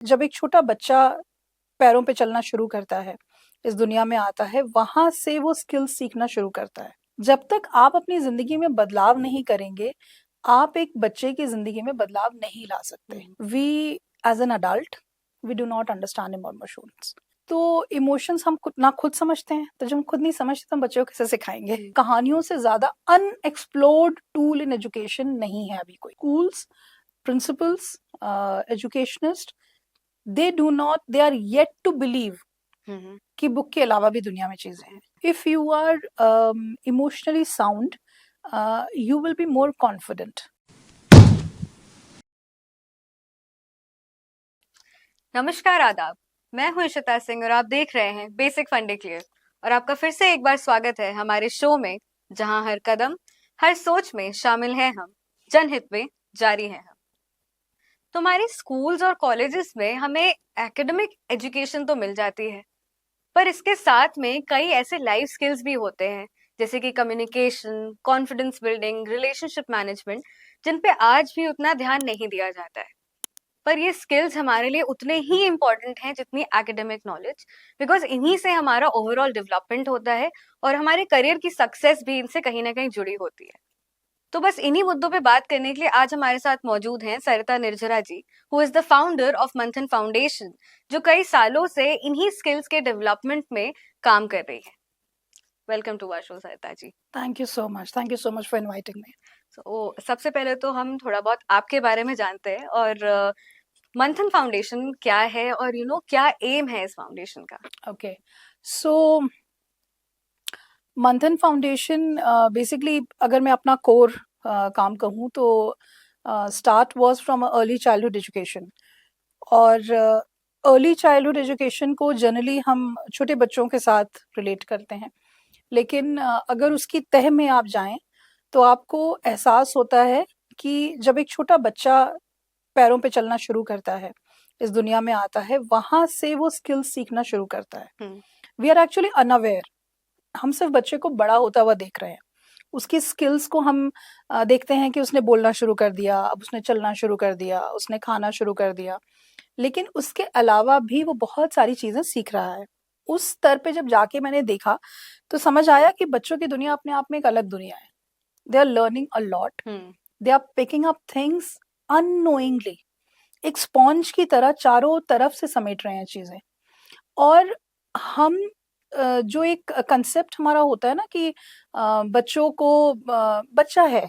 जब एक छोटा बच्चा पैरों पे चलना शुरू करता है, इस दुनिया में आता है, वहाँ से वो स्किल्स सीखना शुरू करता है। जब तक आप अपनी ज़िंदगी में बदलाव नहीं करेंगे, आप एक बच्चे की ज़िंदगी में बदलाव नहीं ला सकते। We as an adult, we do not understand emotions. तो इमोशंस हम खुद समझते हैं, तो जब हम खुद नहीं समझते तो हम बच्चों को कैसे सिखाएंगे? कहानियों से ज़्यादा अनएक्सप्लोर्ड टूल इन एजुकेशन नहीं है अभी कोई। Schools, principals, educationist, they are yet to believe कि बुक के अलावा भी दुनिया में चीजें हैं. If you are emotionally sound, you will be more confident. नमस्कार, आदाब। मैं हूं इशिता सिंह और आप देख रहे हैं बेसिक फंडे क्लियर। और आपका फिर से एक बार स्वागत है हमारे शो में, जहां हर कदम हर सोच में शामिल है हम, जनहित में जारी है हम। तो हमारे स्कूल्स और कॉलेजेस में हमें एकेडमिक एजुकेशन तो मिल जाती है, पर इसके साथ में कई ऐसे लाइफ स्किल्स भी होते हैं, जैसे कि communication, confidence building, relationship management, जिन पे आज भी उतना ध्यान नहीं दिया जाता है। पर ये स्किल्स हमारे लिए उतने ही इम्पोर्टेंट हैं जितनी एकेडमिक नॉलेज, बिकॉज इन्हीं से हमारा ओवरऑल डेवलपमेंट होता है और हमारे करियर की सक्सेस भी इनसे कहीं ना कहीं जुड़ी होती है। तो बस इन्हीं मुद्दों पे बात करने के लिए आज हमारे साथ मौजूद हैं Sarita Nirjara ji, who is the founder of Manthan foundation, जो कई सालों से इन्हीं स्किल्स के डेवलपमेंट में काम कर रही है। Welcome to our show Sarita ji. Thank you so much. Thank you so much for inviting me. सबसे पहले तो हम थोड़ा बहुत आपके बारे में जानते हैं, और मंथन फाउंडेशन क्या है और क्या एम है इस फाउंडेशन का? Okay. So मंथन फाउंडेशन बेसिकली अगर मैं अपना कोर काम कहूँ तो start was from early childhood education. और अर्ली चाइल्डहुड एजुकेशन को जनरली हम छोटे बच्चों के साथ रिलेट करते हैं, लेकिन अगर उसकी तह में आप जाएं तो आपको एहसास होता है कि जब एक छोटा बच्चा पैरों पे चलना शुरू करता है, इस दुनिया में आता है, वहाँ से वो स्किल्स सीखना शुरू करता है. We are actually unaware. हम सिर्फ बच्चे को बड़ा होता हुआ देख रहे हैं. उसकी स्किल्स को हम देखते हैं कि उसने बोलना शुरू कर दिया, अब उसने चलना शुरू कर दिया, उसने खाना शुरू कर दिया, लेकिन उसके अलावा भी वो बहुत सारी चीज़ें सीख रहा है. उस स्तर पे जब जाके मैंने देखा तो समझ आया कि बच्चों की दुनिया अपने आप में एक अलग दुनिया है. They are learning a lot, they are picking up things unknowingly. एक स्पॉन्ज की तरह चारों तरफ से समेट रहे हैं चीज़ें. और हम जो एक कंसेप्ट हमारा होता है ना कि बच्चों को बच्चा है,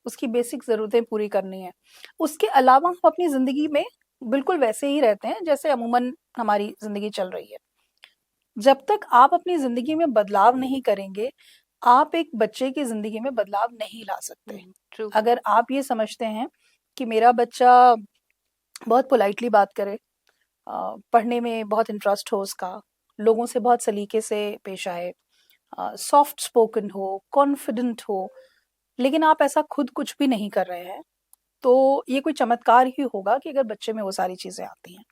उसकी बेसिक ज़रूरतें पूरी करनी है, उसके अलावा हम अपनी ज़िंदगी में बिल्कुल वैसे ही रहते हैं जैसे अमूमन हमारी ज़िंदगी चल रही है. जब तक आप अपनी ज़िंदगी में बदलाव नहीं करेंगे, आप एक बच्चे की ज़िंदगी में बदलाव नहीं ला सकते. ट्रू। अगर आप ये समझते हैं कि मेरा बच्चा बहुत पोलाइटली बात करे, पढ़ने में बहुत इंटरेस्ट हो उसका, लोगों से बहुत सलीके से पेश आए, सॉफ्ट स्पोकन हो, कॉन्फिडेंट हो, लेकिन आप ऐसा खुद कुछ भी नहीं कर रहे हैं, तो ये कोई चमत्कार ही होगा कि अगर बच्चे में वो सारी चीज़ें आती हैं,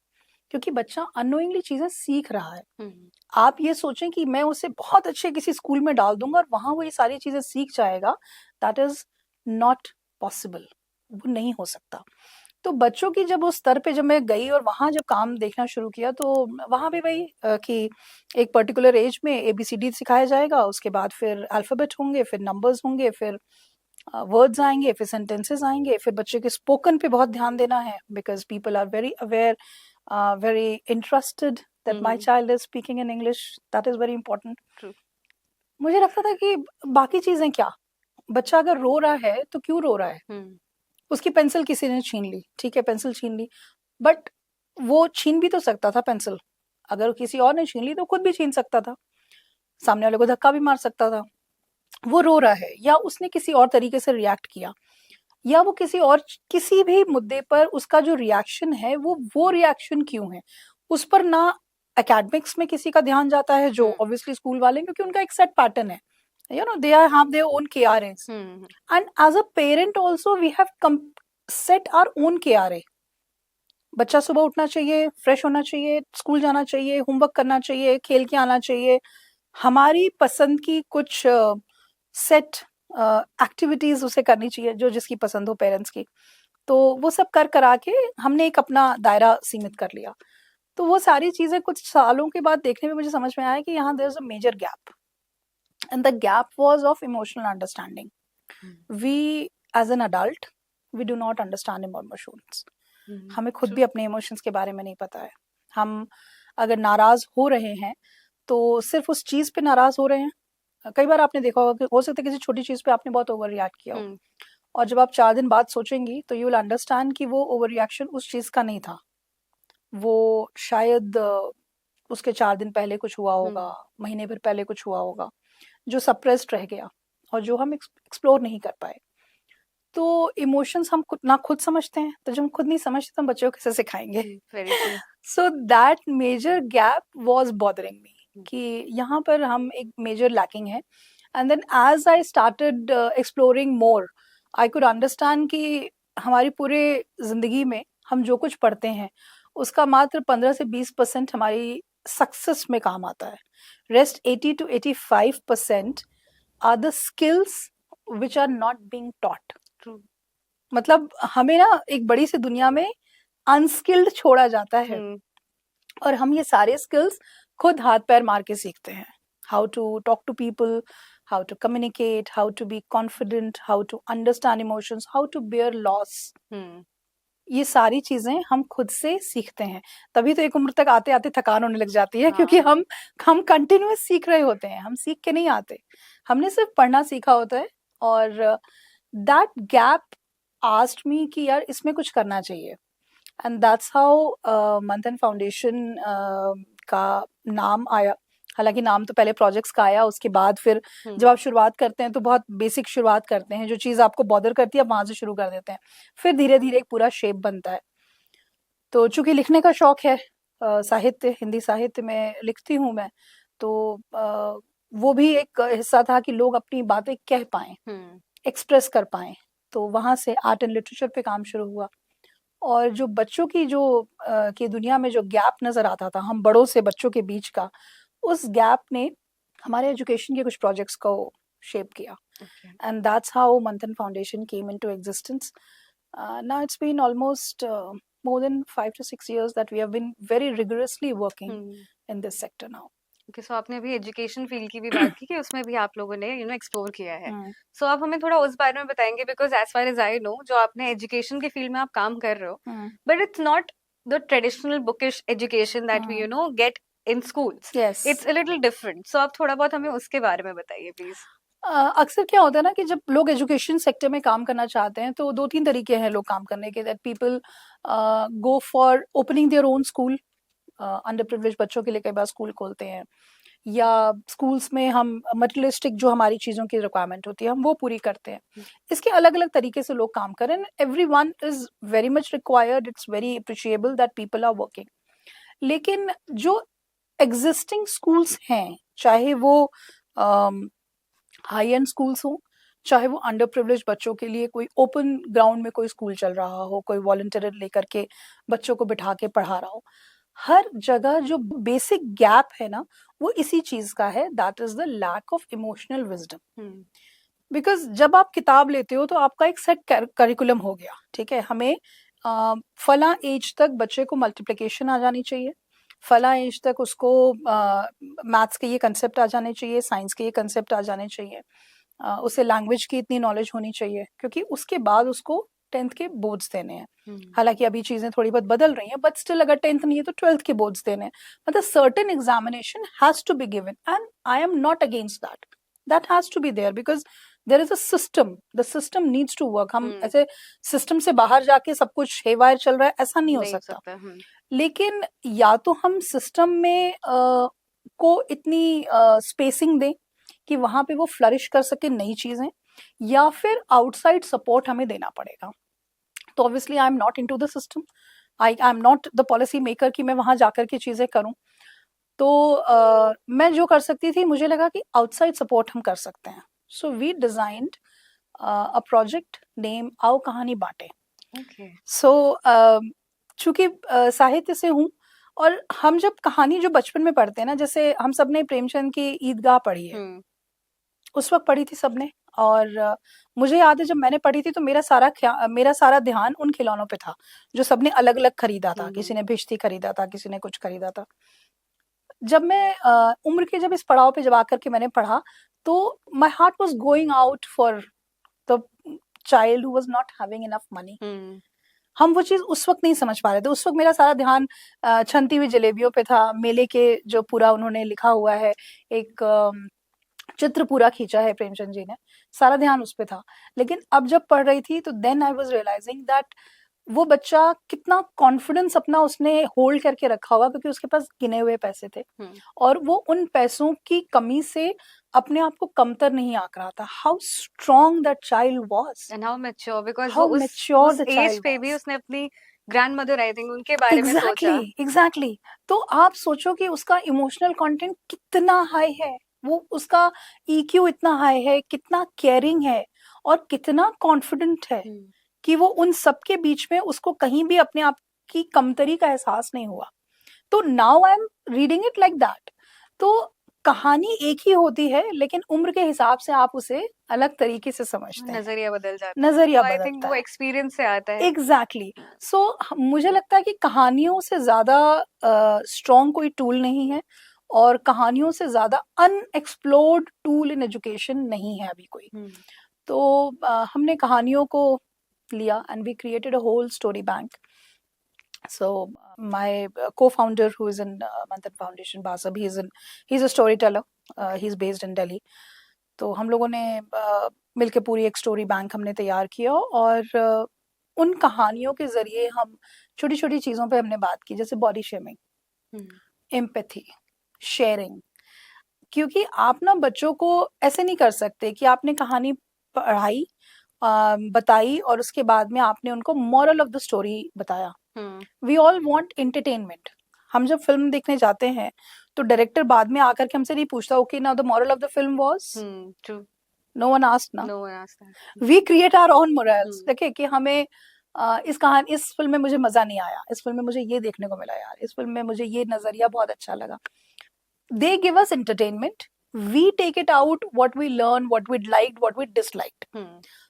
क्योंकि बच्चा अननोइंगली चीज़ें सीख रहा है. आप ये सोचें कि मैं उसे बहुत अच्छे किसी स्कूल में डाल दूंगा और वहाँ वो ये सारी चीज़ें सीख जाएगा, दैट इज़ नॉट पॉसिबल. वो नहीं हो सकता. तो बच्चों की जब उस स्तर पे जब मैं गई और वहाँ जब काम देखना शुरू किया, तो वहाँ भी वही कि एक पर्टिकुलर एज में ABCD सिखाया जाएगा, उसके बाद फिर अल्फ़ाबेट होंगे, फिर नंबर्स होंगे, फिर वर्ड्स आएंगे, फिर सेंटेंसेस आएंगे, फिर बच्चे के स्पोकन पे बहुत ध्यान देना है, because people are very aware, very interested that my child is speaking in English. That is very important. मुझे लगता था कि बाकी चीज़ें क्या, बच्चा अगर रो रहा है तो क्यों रो रहा है? उसकी पेंसिल किसी ने छीन ली, ठीक है, पेंसिल छीन ली, बट वो छीन भी तो सकता था पेंसिल. अगर किसी और ने छीन ली तो खुद भी छीन सकता था, सामने वाले को धक्का भी मार सकता था. वो रो रहा है, या उसने किसी और तरीके से रिएक्ट किया, या वो किसी भी मुद्दे पर उसका जो रिएक्शन है वो रिएक्शन क्यों है, उस पर ना एकेडमिक्स में किसी का ध्यान जाता है, जो ऑब्वियसली स्कूल वाले, क्योंकि उनका एक सेट पैटर्न है, they have their own KRAs. And as a parent also we have set our own KRA. बच्चा सुबह उठना चाहिए, फ्रेश होना चाहिए, स्कूल जाना चाहिए, होमवर्क करना चाहिए, खेल के आना चाहिए, हमारी पसंद की कुछ सेट एक्टिविटीज उसे करनी चाहिए जो जिसकी पसंद हो पेरेंट्स की. तो वो सब कर करा के हमने एक अपना दायरा सीमित कर लिया। तो वो सारी चीज़ें कुछ सालों के बाद देखने में मुझे समझ में आया कि यहाँ there is a major gap, and the gap was of emotional understanding. We as an adult, we do not understand emotions. हमें खुद भी अपने इमोशंस के बारे में नहीं पता है। हम अगर नाराज़ हो रहे हैं, तो सिर्फ़ उस चीज़ पे नाराज़ हो रहे हैं। कई बार आपने देखा होगा कि हो सकता है किसी छोटी चीज़ पे आपने बहुत ओवर रिएक्ट किया हो, और जब आप 4 दिन बाद सोचेंगी तो यू विल अंडरस्टैंड कि वो ओवर रिएक्शन उस चीज़ का नहीं था। वो शायद उसके 4 दिन पहले कुछ हुआ होगा, महीने भर पहले कुछ हुआ होगा, जो सप्रेस्ड रह गया और जो हम एक्सप्लोर नहीं कर पाए। तो इमोशंस हम खुद समझते हैं, तो जब हम खुद नहीं समझते तो हम बच्चों को कैसे सिखाएंगे? Very true. So that major gap was bothering me कि यहाँ पर हम एक मेजर लैकिंग है। And then as I started exploring more, I could understand कि हमारी पूरे जिंदगी में हम जो कुछ पढ़ते हैं उसका मात्र 15 से 20% हमारी सक्सेस में काम आता है। Rest 80 to 85% are the skills which are not being taught. True. मतलब हमें ना एक बड़ी सी दुनिया में अनस्किल्ड छोड़ा जाता है, और हम ये सारे स्किल्स खुद हाथ पैर मार के सीखते हैं। How to talk to people, how to communicate, how to be confident, how to understand emotions, how to bear loss. ये सारी चीजें हम खुद से सीखते हैं। तभी तो एक उम्र तक आते आते थकान होने लग जाती है, क्योंकि हम कंटिन्यूअस सीख रहे होते हैं, हम सीख के नहीं आते। हमने सिर्फ पढ़ना सीखा होता है, और दैट गैप आस्क्ड मी कि यार इसमें कुछ करना चाहिए। एंड दैट्स हाउ मंथन फाउंडेशन का नाम आया। हालांकि नाम तो पहले प्रोजेक्ट्स का आया, उसके बाद फिर जब आप शुरुआत करते हैं तो बहुत बेसिक शुरुआत करते हैं, जो चीज़ आपको बॉदर करती है आप वहाँ से शुरू कर देते हैं, फिर धीरे धीरे एक पूरा शेप बनता है। तो चूंकि लिखने का शौक है, साहित्य, हिंदी साहित्य में लिखती हूँ मैं, तो वो भी एक हिस्सा था कि लोग अपनी बातें कह पाएं, एक्सप्रेस कर पाएं। तो वहाँ से आर्ट एंड लिटरेचर पे काम शुरू हुआ। और जो बच्चों की जो की दुनिया में जो गैप नज़र आता था हम बड़ों से बच्चों के बीच का, उस गैप ने हमारे एजुकेशन के कुछ प्रोजेक्ट्स को शेप किया। एंड दैट्स हाउ मंथन foundation came into existence. Now it's been almost more than 5 to 6 years that we have been very rigorously working in this sector now. Okay, so आपने अभी education field की भी बात की कि उसमें भी आप लोगों ने एक्सप्लोर किया है। सो आप हमें थोड़ा उस बारे में बताएंगे, because as far as I know जो आपने एजुकेशन के फील्ड में आप काम कर रहे हो, but it's not the traditional bookish education that we get in schools. Yes. It's a little different. So आप थोड़ा बहुत हमें उसके बारे में बताइए प्लीज। अक्सर क्या होता है ना कि जब लोग एजुकेशन सेक्टर में काम करना चाहते हैं तो 2-3 तरीके हैं लोग काम करने के। That people go for opening their own school. Under privilege बच्चों के लिए कई बार स्कूल खोलते हैं, या स्कूल्स में हम मटेरियलिस्टिक जो हमारी चीज़ों की रिक्वायरमेंट होती है हम वो पूरी करते हैं। इसके अलग अलग तरीके से लोग काम करें। Everyone is very much required, it's very appreciable that people are working. लेकिन जो एग्जिस्टिंग स्कूल्स हैं, चाहे वो हाई एंड स्कूल्स हो, चाहे वो अंडर प्रिविलेज बच्चों के लिए कोई ओपन ग्राउंड में कोई स्कूल चल रहा हो, कोई वॉलंटियर लेकर के बच्चों को बिठा के पढ़ा रहा हो, हर जगह जो बेसिक गैप है ना वो इसी चीज का है, that is the lack of emotional wisdom. Because जब आप किताब लेते हो तो आपका एक सेट करिकुलम हो गया, ठीक है। हमें फला एज तक बच्चे को मल्टीप्लिकेशन आ जानी चाहिए, फला एज तक उसको मैथ्स के ये कंसेप्ट आ जाने चाहिए, साइंस के ये कंसेप्ट आ जाने चाहिए, उसे लैंग्वेज की इतनी नॉलेज होनी चाहिए, क्योंकि उसके बाद उसको 10th के बोर्ड्स देने हैं। हालांकि अभी चीजें थोड़ी बहुत बदल रही हैं, बट स्टिल अगर 10th नहीं है तो 12th के बोर्ड्स देने हैं। मतलब certain examination has to be given, and I am not against that, that has to be there, because there is a system, the system needs to work. हम ऐसे सिस्टम से बाहर जाके सब कुछ हेवायर चल रहा है ऐसा नहीं हो सकता। लेकिन या तो हम सिस्टम में को इतनी स्पेसिंग दें कि वहां पे वो फ्लरिश कर सके नई चीजें, या फिर आउटसाइड सपोर्ट हमें देना पड़ेगा। तो obviously I am not into the system, I am not the policy maker कि मैं वहां जाकर के चीजें करूं। तो मैं जो कर सकती थी, मुझे लगा कि आउटसाइड सपोर्ट हम कर सकते हैं। So we designed a project name आओ कहानी बांटे। सो चूंकि साहित्य से हूँ, और हम जब कहानी जो बचपन में पढ़ते हैं ना, जैसे हम सबने प्रेमचंद की ईदगाह पढ़ी है, उस वक्त पढ़ी थी सबने, और मुझे याद है जब मैंने पढ़ी थी तो मेरा सारा ध्यान उन खिलौनों पे था जो सबने अलग अलग खरीदा था। किसी ने भिश्ती खरीदा था, किसी ने कुछ खरीदा था। जब मैं उम्र के जब इस पड़ाव पे जब आकर के मैंने पढ़ा, तो my heart was going out for the child who was not having enough money. हम वो चीज़ उस वक़्त नहीं समझ पा रहे थे। उस वक़्त मेरा सारा ध्यान छनती हुई जलेबियों पे था, मेले के जो पूरा उन्होंने लिखा हुआ है, एक चित्र पूरा खींचा है प्रेमचंद जी ने, सारा ध्यान उस पे था। लेकिन अब जब पढ़ रही थी तो देन आई वाज़ रियलाइज़िंग दैट वो बच्चा कितना कॉन्फिडेंस अपना उसने होल्ड करके रखा हुआ, क्योंकि उसके पास गिने हुए पैसे थे और वो उन पैसों की कमी से अपने आप को कमतर नहीं आंक रहा था। How strong that child was, and how mature, because वो हाउ मैच्योर उस द एज चाइल्ड पे भी वाज। उसने अपनी ग्रैंडमदर, आई थिंक, उनके बारे में सोचा। Exactly exactly. तो आप सोचो कि उसका इमोशनल कंटेंट कितना हाई है, वो उसका ईक्यू इतना हाई है, कितना केयरिंग है और कितना कॉन्फिडेंट है कि वो उन सब के बीच में उसको कहीं भी अपने आप की कमतरी का एहसास नहीं हुआ। तो now I am reading it like that. तो कहानी एक ही होती है, लेकिन उम्र के हिसाब से आप उसे अलग तरीके से समझते हैं, नजरिया बदल जाता है, नजरिया वो आई थिंक बदलता वो है। एक्सपीरियंस से आता है। एग्जैक्टली। सो मुझे लगता है कि कहानियों से ज्यादा स्ट्रॉन्ग कोई टूल नहीं है, और कहानियों से ज्यादा अनएक्सप्लोर्ड टूल इन एजुकेशन नहीं है अभी कोई। तो हमने कहानियों को लिया and we created a whole story bank. So my co-founder, who is in Manthan Foundation, Basab, he's a storyteller. He's based in Delhi. तो हम लोगों ने मिलके पूरी एक स्टोरी बैंक हमने तैयार किया, और उन कहानियों के जरिए हम छोटी छोटी चीज़ों पे हमने बात की, जैसे बॉडी शेमिंग, एम्पैथी, शेयरिंग। क्योंकि आप ना बच्चों को ऐसे नहीं कर सकते कि आपने कहानी पढ़ाई, बताई और उसके बाद में आपने उनको मॉरल ऑफ द स्टोरी बताया। We all want entertainment. हम जब फिल्म देखने जाते हैं तो डायरेक्टर बाद में आकर के हमसे नहीं पूछता okay now the moral of the film was, true, no one asked ना। No one asked that. We create our own morals. देखिए कि हमें इस फिल्म में मुझे मजा नहीं आया, इस फिल्म में मुझे ये देखने को मिला यार, इस फिल्म में मुझे ये नजरिया बहुत अच्छा लगा। They give us entertainment, we take it out what we learn, what we liked, what we disliked.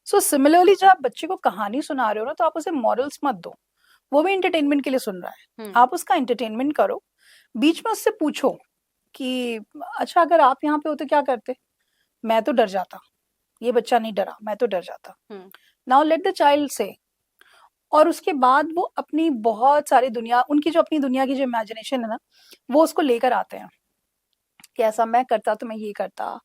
So similarly जब आप बच्चे को कहानी सुना रहे हो ना, तो आप उसे मॉरल्स मत दो, वो भी एंटरटेनमेंट के लिए सुन रहा है। आप उसका एंटरटेनमेंट करो, बीच में उससे पूछो कि अच्छा अगर आप यहाँ पे हो तो क्या करते। मैं तो डर जाता, ये बच्चा नहीं डरा, मैं तो डर जाता। नाउ लेट द चाइल्ड से, और उसके बाद वो अपनी बहुत सारी दुनिया, उनकी जो अपनी दुनिया की जो इमेजिनेशन है ना, वो उसको लेकर आते हैं कि ऐसा मैं करता तो मैं ये करता,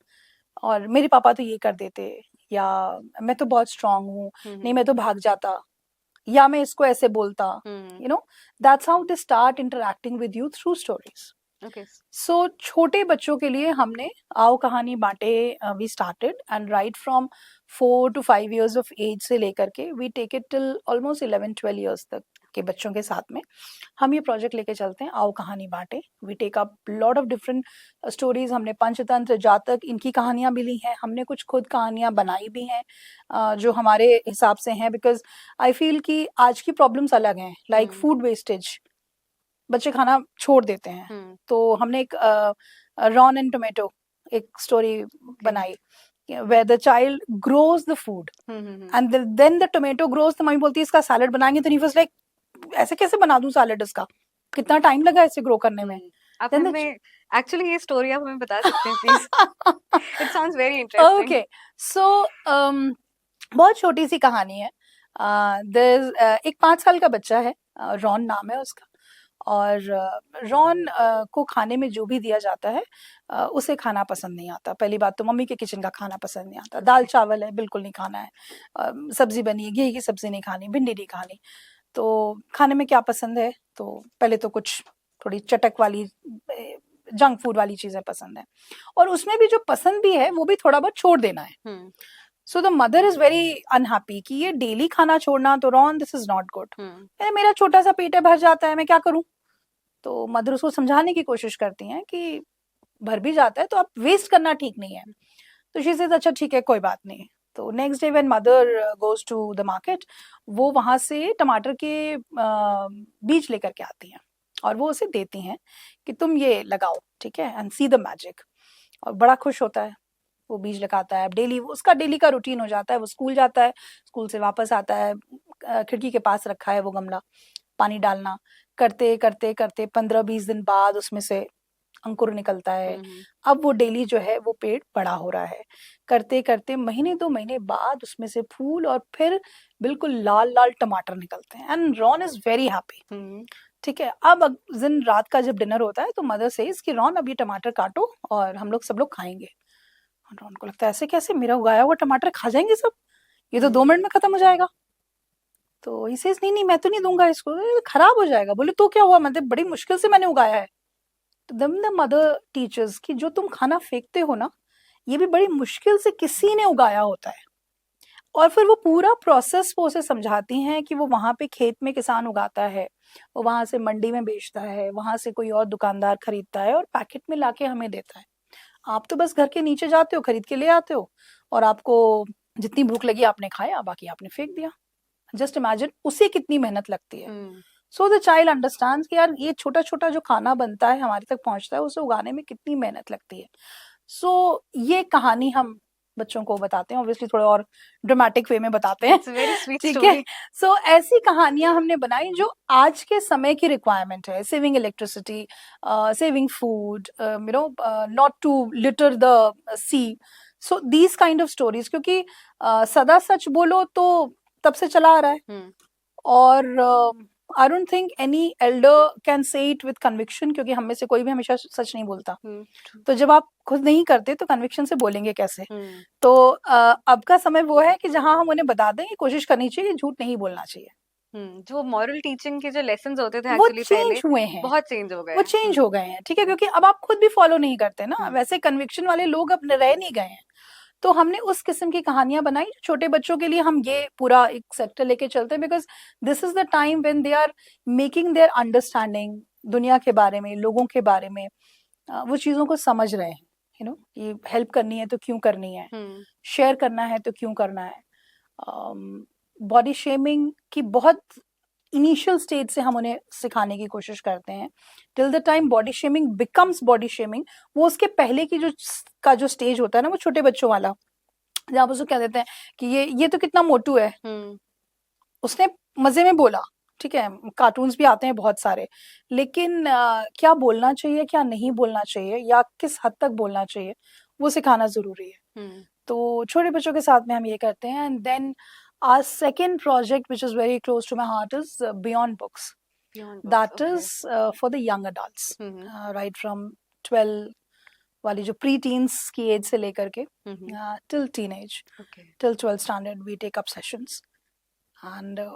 और मेरे पापा तो ये कर देते, या मैं तो बहुत स्ट्रांग हूँ, नहीं मैं तो भाग जाता, या मैं इसको ऐसे बोलता। You know, that's how they start interacting with you through stories. Okay, so छोटे बच्चों के लिए हमने आओ कहानी बांटे, we started and right from 4 to 5 years of age से लेकर के we take it till almost 11-12 years तक के बच्चों के साथ में हम ये प्रोजेक्ट लेके चलते हैं, आओ कहानी बांटे। We take up lot of different stories. हमने पंचतंत्र, जातक, इनकी कहानियां भी ली हैं, हमने कुछ खुद कहानियां बनाई भी हैं जो हमारे हिसाब से हैं, बिकॉज आई फील कि आज की प्रॉब्लम्स अलग हैं, लाइक फूड वेस्टेज, बच्चे खाना छोड़ देते हैं। तो हमने एक रॉन एंड टोमेटो एक स्टोरी बनाई, where the child grows the food and then the tomato grows। तो मम्मी बोलती है इसका सैलेड बनाएंगे, तो नहीं was like ऐसे कैसे बना दूं सैलेड, इसका कितना टाइम लगा इसे ग्रो करने में। आप हमें एक्चुअली ये स्टोरी आप हमें बता सकते हैं please? It sounds very interesting. Okay, so बहुत छोटी सी कहानी है। एक 5 साल का बच्चा है, रॉन नाम है उसका, और रॉन को खाने में जो भी दिया जाता है उसे खाना पसंद नहीं आता। पहली बात तो मम्मी के किचन का खाना पसंद नहीं आता, दाल चावल है बिल्कुल नहीं खाना है, सब्जी बनी है घी की सब्जी नहीं खानी, भिंडी नहीं खानी। तो खाने में क्या पसंद है, तो पहले तो कुछ थोड़ी चटक वाली जंक फूड वाली चीजें पसंद है, और उसमें भी जो पसंद भी है वो भी थोड़ा बहुत छोड़ देना है। So the mother is very unhappy कि ये डेली खाना छोड़ना, तो Ron this is not good. मेरा छोटा सा पेट है, भर जाता है, मैं क्या करूं। तो मदर उसको समझाने की कोशिश करती हैं कि भर भी जाता है तो आप वेस्ट करना ठीक नहीं है। तो शी सेज अच्छा ठीक है कोई बात नहीं। तो next day when mother goes to the market, वो वहां से टमाटर के बीज लेकर के आती हैं और वो उसे देती हैं कि तुम ये लगाओ, ठीक है, एंड सी द मैजिक। और बड़ा खुश होता है वो बीज लगाता है, अब डेली उसका डेली का रूटीन हो जाता है, वो स्कूल जाता है, स्कूल से वापस आता है, खिड़की के पास रखा है वो गमला, पानी डालना, करते करते करते 15-20 दिन बाद उसमें से अंकुर निकलता है। अब वो डेली जो है वो पेड़ बड़ा हो रहा है, करते करते महीने 2 महीने बाद उसमें से फूल और फिर बिल्कुल लाल लाल टमाटर निकलते हैं, and Ron is very happy. ठीक है, अब उस दिन रात का जब डिनर होता है तो मदर सेज कि रॉन अब ये टमाटर काटो और हम लोग सब लोग खाएंगे। और रॉन को लगता है ऐसे कैसे, मेरा उगाया हुआ टमाटर खा जाएंगे सब, ये तो 2 मिनट में खत्म हो जाएगा। तो ही सेज नहीं नहीं मैं तो नहीं दूंगा इसको, ये खराब हो जाएगा। बोले तो क्या हुआ, मतलब बड़ी मुश्किल से मैंने उगाया है। तो देन द मदर टीचर्स कि जो तुम खाना फेंकते हो ना, ये भी बड़ी मुश्किल से किसी ने उगाया होता है। और फिर वो पूरा प्रोसेस वो उसे समझाती हैं कि वो वहां पे खेत में किसान उगाता है, वो वहां से मंडी में बेचता है, वहां से कोई और दुकानदार खरीदता है और पैकेट में लाके हमें देता है। आप तो बस घर के नीचे जाते हो, खरीद के ले आते हो, और आपको जितनी भूख लगी आपने खाया, बाकी आपने फेंक दिया। जस्ट इमेजिन उसे कितनी मेहनत लगती है। सो द चाइल्ड अंडरस्टैंड्स कि यार ये छोटा छोटा जो खाना बनता है हमारे तक पहुंचता है, उसे उगाने में कितनी मेहनत लगती है। सो ये कहानी हम बच्चों को बताते हैं, ऑब्वियसली थोड़ा और ड्रामेटिक वे में बताते हैं। It's a very sweet ठीक है, story. सो ऐसी कहानियां हमने बनाई जो आज के समय की रिक्वायरमेंट है, saving electricity, saving food, you know, not to litter the sea. So these kind of stories, क्योंकि सदा सच बोलो तो तब से चला आ रहा है, और I don't think any Elder can say it with conviction, क्योंकि हम में से कोई भी हमेशा सच नहीं बोलता। तो जब आप खुद नहीं करते तो कन्विक्शन से बोलेंगे कैसे। तो अब का समय वो है कि जहां हम उन्हें बता दें कि कोशिश करनी चाहिए, झूठ नहीं बोलना चाहिए। जो मॉरल टीचिंग के जो लेसन्स होते थे वो एक्चुअली पहले, चेंज हुए हैं, बहुत चेंज हो गए वो चेंज हो गए हैं। ठीक है, क्योंकि अब आप खुद भी फॉलो नहीं करते ना, वैसे कन्विक्शन वाले लोग अब रह नहीं गए हैं। तो हमने उस किस्म की कहानियां बनाई, छोटे बच्चों के लिए हम ये पूरा एक सेक्टर लेके चलते हैं, because this is the time when they are making their understanding दुनिया के बारे में, लोगों के बारे में, वो चीजों को समझ रहे हैं। यू नो, ये हेल्प करनी है तो क्यों करनी है, शेयर करना है तो क्यों करना है। बॉडी शेमिंग की बहुत इनिशियल स्टेज से हम उन्हें सिखाने की कोशिश करते हैं, till the time body shaming becomes body shaming. वो उसके पहले की जो स्टेज होता है ना, वो छोटे बच्चों वाला, जहाँ उसको कह देते हैं कि ये तो कितना मोटू है, उसने मजे में बोला। ठीक है, कार्टून्स भी आते हैं बहुत सारे, लेकिन क्या बोलना चाहिए, क्या नहीं बोलना चाहिए, या किस हद तक बोलना चाहिए, वो सिखाना जरूरी है। तो छोटे बच्चों के साथ में हम ये करते हैं। And then our second project, which is very close to my heart, is Beyond Books. That is for the young adults, right from 12 वाली जो pre-teens की एज से लेकर के till teenage, till 12th standard we take up sessions. And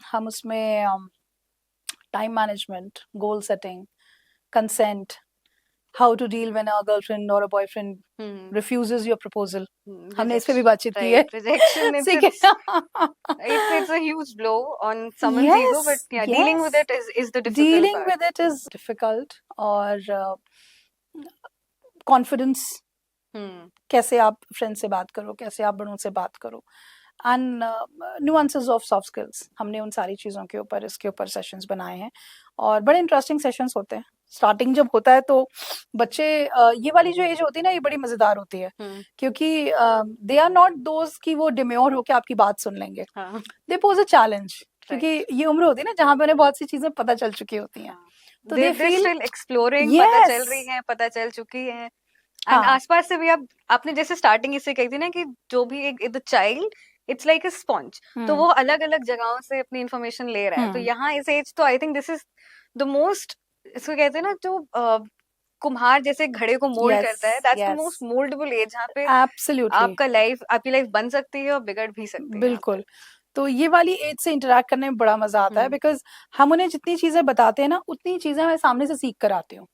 हम उसमें time management, goal setting, consent, how to deal when a girlfriend or a boyfriend refuses your proposal, हमने इस पे भी बातचीत की है। Rejection, it's a huge blow on someone's ego, but yeah, dealing with it is the difficult dealing part. with it is difficult. और confidence, कैसे आप फ्रेंड से बात करो, कैसे आप बड़ों से बात करो, and nuances of soft skills, हमने उन सारी चीज़ों के ऊपर, इसके ऊपर सेशंस बनाए हैं, और बड़े इंटरेस्टिंग सेशंस होते हैं। स्टार्टिंग जब होता है तो बच्चे, ये वाली जो एज होती है ना, ये बड़ी मजेदार होती है, क्योंकि दे आर नॉट दोज कि वो डिम्योर होके आपकी बात सुन लेंगे, दे पोज अ चैलेंज, क्योंकि ये उम्र होती है ना जहाँ पे उन्हें बहुत सी चीजें पता चल चुकी होती हैं, तो दे फील स्टिल एक्सप्लोरिंग, पता चल रही है, पता चल चुकी है। एंड आसपास से भी आपने जैसे स्टार्टिंग इससे कही थी ना कि जो भी एक the child, it's like a sponge, तो वो अलग अलग जगहों से अपनी इंफॉर्मेशन ले रहा है। तो यहाँ इस एज, तो I think this is the most, इसको कहते हैं ना, जो कुम्हार जैसे घड़े को मोल्ड करता है, that's the most mouldable age, जहाँ पे आपकी लाइफ बन सकती है और बिगड़ भी सकती है। बिल्कुल। तो ये वाली एज से इंटरेक्ट करने में बड़ा मजा आता है, बिकॉज हम उन्हें जितनी चीजें बताते हैं ना, उतनी चीजें मैं सामने से सीख कर आती हूँ।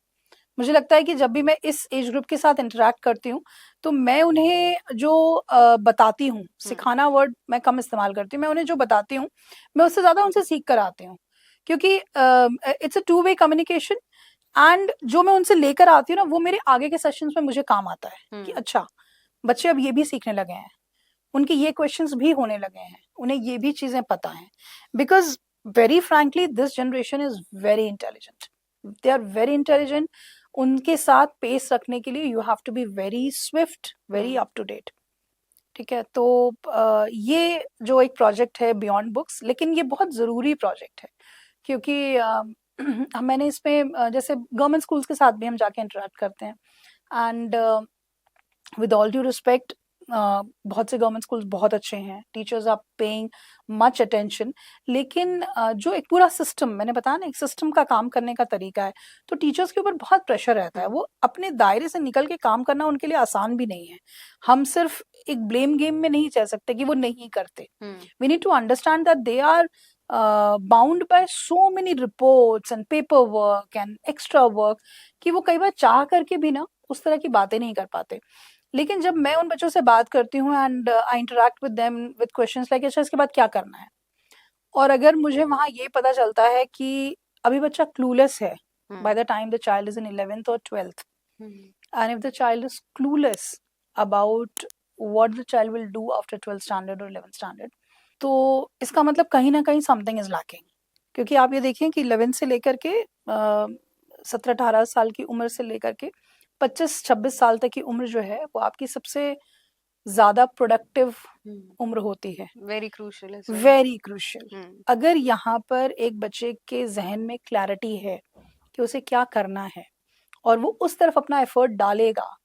मुझे लगता है कि जब भी मैं इस एज ग्रुप के साथ इंटरेक्ट करती हूँ, तो मैं उन्हें जो बताती हूँ, सिखाना वर्ड मैं कम इस्तेमाल करती हूँ, मैं उन्हें जो बताती हूँ, मैं उससे ज्यादा उनसे सीख कर आती हूँ, क्योंकि it's a two way communication. And जो मैं उनसे लेकर आती हूँ ना, वो मेरे आगे के सेशंस में मुझे काम आता है कि अच्छा, बच्चे अब ये भी सीखने लगे हैं, उनके ये क्वेश्चंस भी होने लगे हैं, उन्हें ये भी चीजें पता हैं, because very frankly this generation is very intelligent, they are very intelligent. उनके साथ पेस रखने के लिए you have to be very swift, very up to date. ठीक है, तो ये जो एक प्रोजेक्ट है बियॉन्ड बुक्स, लेकिन ये बहुत ज़रूरी प्रोजेक्ट है, क्योंकि मैंने इसमें जैसे गवर्नमेंट स्कूल्स के साथ भी हम जाके इंटरेक्ट करते हैं, and with all due respect, बहुत से गवर्नमेंट स्कूल्स बहुत अच्छे हैं, teachers are paying much attention, लेकिन जो एक पूरा सिस्टम, मैंने बताया ना, एक सिस्टम का काम करने का तरीका है, तो टीचर्स के ऊपर बहुत प्रेशर रहता है। वो अपने दायरे से निकल के काम करना उनके लिए आसान भी नहीं है। हम सिर्फ एक ब्लेम गेम में नहीं चल सकते कि वो नहीं करते। We need to understand that they are bound by so many reports and paper work and extra work, कि वो कई बार चाह करके भी ना उस तरह की बातें नहीं कर पाते। लेकिन जब मैं उन बच्चों से बात करती हूँ and I interact with them with questions like अच्छा इसके बाद क्या करना है, और अगर मुझे वहाँ ये पता चलता है कि अभी बच्चा क्लूलेस है by the time the child is in 11th or 12th, and if the child is clueless about what the child will do after 12th standard or 11th standard, तो इसका मतलब कहीं ना कहीं something is lacking। क्योंकि आप ये देखिए कि 11th से लेकर के 17-18 साल की उम्र से लेकर के 25-26 साल तक की उम्र जो है वो आपकी सबसे ज्यादा प्रोडक्टिव उम्र होती है, वेरी क्रूशियल, वेरी क्रूशियल। अगर यहाँ पर एक बच्चे के जहन में क्लैरिटी है कि उसे क्या करना है और वो उस तरफ अपना एफर्ट डालेगा,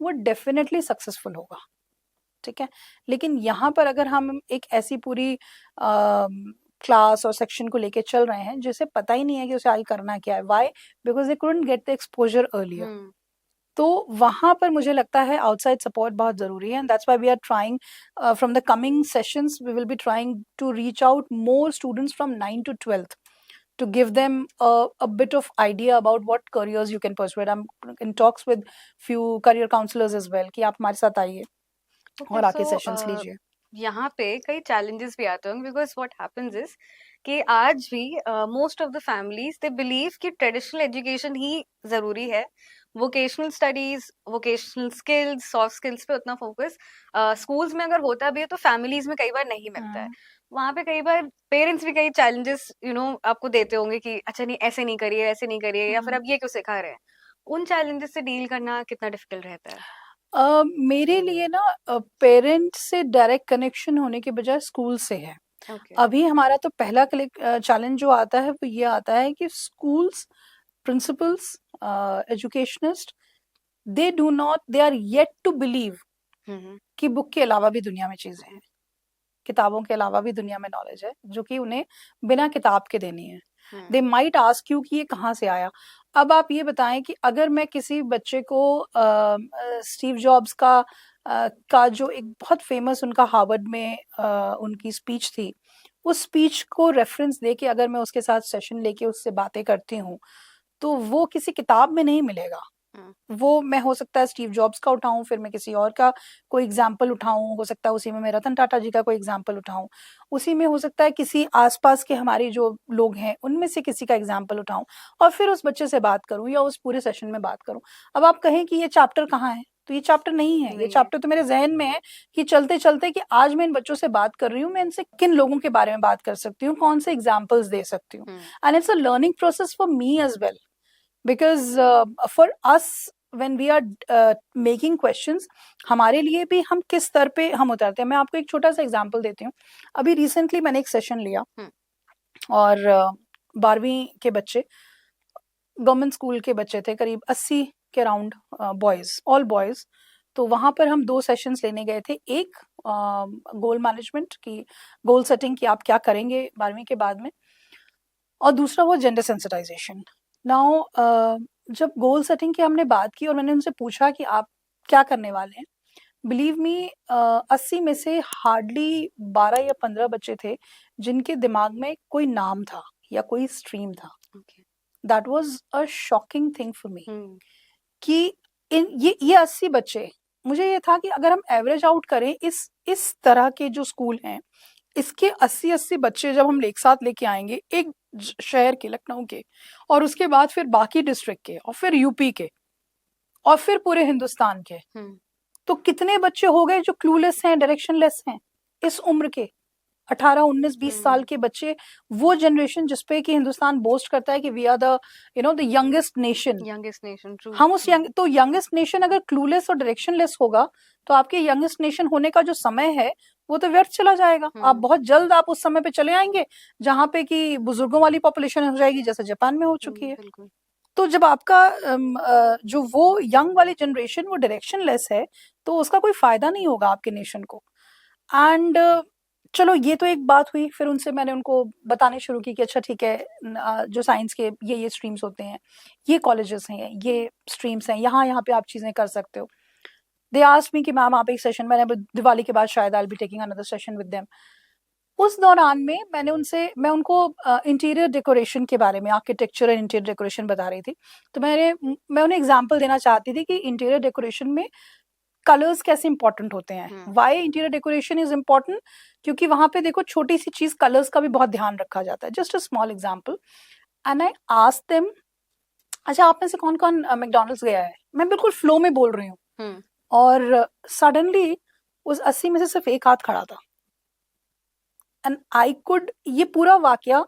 वो डेफिनेटली सक्सेसफुल होगा। ठीक है, लेकिन यहाँ पर अगर हम एक ऐसी पूरी क्लास और सेक्शन को लेके चल रहे हैं जिसे पता ही नहीं है कि उसे आगे करना क्या है, why, because they couldn't get the exposure earlier, तो वहां पर मुझे लगता है आउटसाइड सपोर्ट बहुत जरूरी है। And that's why we are trying from the coming sessions, we will be trying to reach out more students from 9 to 12th to give them a bit of idea about what careers you can pursue. I'm in talks with few career counselors as well कि आप हमारे साथ आइए और आके sessions लीजिए। यहाँ पे कई चैलेंजेस भी आते होंगे, बिकॉज व्हाट हैपेंस इज कि आज भी most of the families they believe कि ट्रेडिशनल एजुकेशन ही जरूरी है, vocational studies, vocational skills, soft skills पे उतना फोकस स्कूल्स में अगर होता भी है तो फैमिलीज में कई बार नहीं मिलता है। वहाँ पे कई बार पेरेंट्स भी कई चैलेंजेस आपको देते होंगे कि अच्छा नहीं ऐसे नहीं करिए, ऐसे नहीं करिए, या फिर अब ये क्यों सिखा रहे हैं। उन चैलेंजेस से डील करना कितना डिफिकल्ट रहता है? मेरे लिए ना पेरेंट से डायरेक्ट कनेक्शन होने के बजाय स्कूल से है। अभी हमारा तो पहला चैलेंज जो आता है वो ये आता है कि schools, principals, educationist, they are yet to believe कि बुक के अलावा भी दुनिया में चीजें हैं, किताबों के अलावा भी दुनिया में नॉलेज है जो कि उन्हें बिना किताब के देनी है। दे माइट आस्क यू कि ये कहाँ से आया। अब आप ये बताएं कि अगर मैं किसी बच्चे को स्टीव जॉब्स का जो एक बहुत फेमस उनका हार्वर्ड में उनकी स्पीच थी, उस स्पीच को रेफरेंस दे के अगर मैं उसके साथ सेशन लेके उससे बातें करती हूँ, तो वो किसी किताब में नहीं मिलेगा। वो मैं हो सकता है स्टीव जॉब्स का उठाऊं, फिर मैं किसी और का कोई एग्जाम्पल उठाऊं, हो सकता है उसी में मैं रतन टाटा जी का कोई एग्जाम्पल उठाऊं, उसी में हो सकता है किसी आसपास के हमारे जो लोग हैं उनमें से किसी का एग्जाम्पल उठाऊं और फिर उस बच्चे से बात करूं या उस पूरे सेशन में बात करूं। अब आप कहें कि ये चैप्टर कहाँ है, तो ये चैप्टर नहीं है, ये चैप्टर तो मेरे जहन में है कि चलते चलते कि आज मैं इन बच्चों से बात कर रही हूँ, मैं इनसे किन लोगों के बारे में बात कर सकती हूँ, कौन से एग्जाम्पल्स दे सकती हूँ। And it's a learning process for me as well, because for us when we are making questions, हमारे लिए भी हम किस स्तर पे हम उतरते हैं। मैं आपको एक छोटा सा एग्जांपल देती हूँ। अभी रिसेंटली मैंने एक सेशन लिया और 12वीं के बच्चे, गवर्नमेंट स्कूल के बच्चे थे, करीब 80 के राउंड, बॉयज, ऑल बॉयज। तो वहां पर हम 2 सेशंस लेने गए थे, एक गोल मैनेजमेंट की, गोल सेटिंग की आप क्या करेंगे 12वीं के बाद में, और दूसरा वो जेंडर सेंसिटाइजेशन। नाउ जब गोल सेटिंग की हमने बात की और मैंने उनसे पूछा कि आप क्या करने वाले हैं, बिलीव मी 80 में से हार्डली 12 या 15 बच्चे थे जिनके दिमाग में कोई नाम था या कोई स्ट्रीम था। That was a shocking thing for me कि ये 80 बच्चे, मुझे ये था कि अगर हम एवरेज आउट करें इस तरह के जो स्कूल हैं, इसके 80 बच्चे जब हम एक साथ लेके आएंगे एक शहर के, लखनऊ के, और उसके बाद फिर बाकी डिस्ट्रिक्ट के, और फिर यूपी के, और फिर पूरे हिंदुस्तान के, तो कितने बच्चे हो गए जो क्लूलेस हैं, डायरेक्शनलेस हैं इस उम्र के। 18 19 20 साल के बच्चे, वो जनरेशन जिसपे कि हिंदुस्तान बोस्ट करता है कि we are the the youngest nation. Youngest nation, true. हम उस तो यंगेस्ट नेशन अगर क्लूलेस और डायरेक्शनलेस होगा तो आपके यंगेस्ट नेशन होने का जो समय है वो तो व्यर्थ चला जाएगा। आप बहुत जल्द आप उस समय पे चले आएंगे जहां पे कि बुजुर्गों वाली पॉपुलेशन हो जाएगी, जैसे जापान में हो चुकी है। बिल्कुल। तो जब आपका जो वो यंग वाली जनरेशन वो डायरेक्शनलेस है तो उसका कोई फायदा नहीं होगा आपके नेशन को। एंड चलो ये तो एक बात हुई। फिर उनसे मैंने उनको बताने शुरू की कि अच्छा ठीक है, जो साइंस के ये स्ट्रीम्स होते हैं, ये कॉलेजेस हैं, ये स्ट्रीम्स हैं, यहाँ यहाँ पे आप चीज़ें कर सकते हो। दे आस्क्ड मी कि मैम आप एक सेशन, मैंने दिवाली के बाद शायद आई will be taking another session with them. उस दौरान में मैं उनको इंटीरियर डेकोरेशन के बारे में, आर्किटेक्चर एंड इंटीरियर डेकोरेशन बता रही थी। तो मैं उन्हें एग्जांपल देना चाहती थी कि इंटीरियर डेकोरेशन में कलर्स कैसे इंपॉर्टेंट होते हैं। Why interior decoration is important, क्योंकि वहां पे देखो छोटी सी चीज कलर्स का भी बहुत ध्यान रखा जाता है। Just a small example, and I asked them, अच्छा आप में से कौन कौन मैकडोनल्ड्स गया है? मैं बिल्कुल फ्लो में बोल रही हूँ और सडनली उस 80 में से सिर्फ एक हाथ खड़ा था। एंड आई कुड, ये पूरा वाकया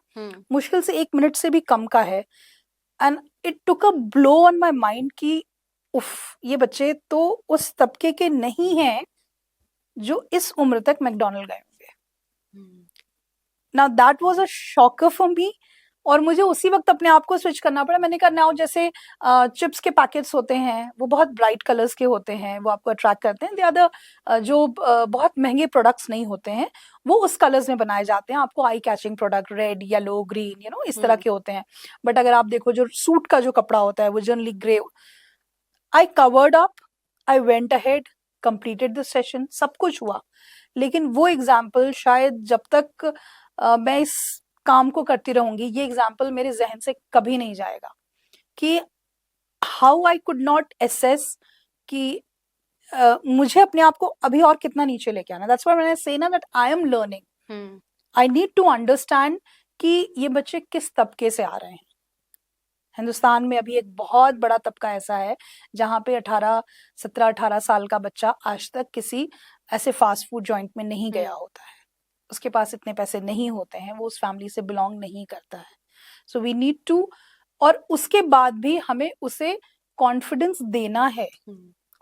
मुश्किल से 1 मिनट से भी कम का है। And it took a blow on my mind कि उफ, ये बच्चे तो उस तबके के नहीं हैं जो इस उम्र तक मैकडोनल्ड गए होंगे। Now that was a shocker for me, और मुझे उसी वक्त अपने आप को स्विच करना पड़ा। मैंने कहा नाउ जैसे चिप्स के पैकेट्स होते हैं वो बहुत ब्राइट कलर्स के होते हैं, वो आपको अट्रैक्ट करते हैं। ज्यादा जो बहुत महंगे प्रोडक्ट्स नहीं होते हैं वो उस कलर्स में बनाए जाते हैं, आपको eye catching product, red, yellow, green, इस तरह के होते हैं। बट अगर आप देखो जो सूट का जो कपड़ा होता है वो generally grey. I covered up, I went ahead, completed the session, सब कुछ हुआ। लेकिन वो एग्जाम्पल शायद जब तक मैं इस काम को करती रहूंगी, ये एग्जाम्पल मेरे जहन से कभी नहीं जाएगा कि how I could not assess कि मुझे अपने आप को अभी और कितना नीचे लेके आना। That's why when I say ना that I am learning, I need to understand कि ये बच्चे किस तबके से आ रहे हैं। हिंदुस्तान में अभी एक बहुत बड़ा तबका ऐसा है जहां पे 17 18 साल का बच्चा आज तक किसी ऐसे फास्ट फूड जॉइंट में नहीं गया होता है, उसके पास इतने पैसे नहीं होते हैं, वो उस फैमिली से बिलोंग नहीं करता है। सो वी नीड टू, और उसके बाद भी हमें उसे कॉन्फिडेंस देना है,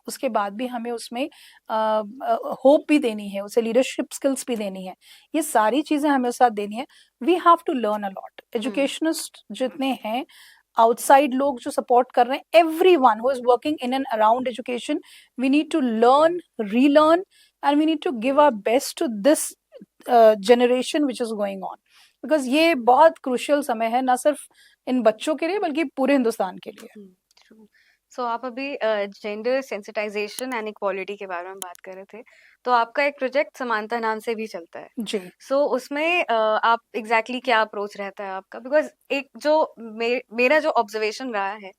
उसके बाद भी हमें उसमें होप भी देनी है, उसे लीडरशिप स्किल्स भी देनी है, ये सारी चीजें हमें साथ देनी है। We have to learn a lot. Educationist जितने हैं, आउटसाइड लोग जो सपोर्ट कर रहे हैं, everyone who is working in and around education, we need to learn, relearn, and we need to give our best to this generation which is going on, because ये बहुत crucial समय है, ना सिर्फ इन बच्चों के लिए बल्कि पूरे हिंदुस्तान के लिए। सो आप अभी जेंडर सेंसिटाइजेशन एंड इक्वालिटी के बारे में बात कर रहे थे, तो आपका एक प्रोजेक्ट समानता नाम से भी चलता है जी। सो उसमें आप एग्जैक्टली क्या अप्रोच रहता है आपका? बिकॉज एक जो मेरा जो ऑब्जर्वेशन रहा है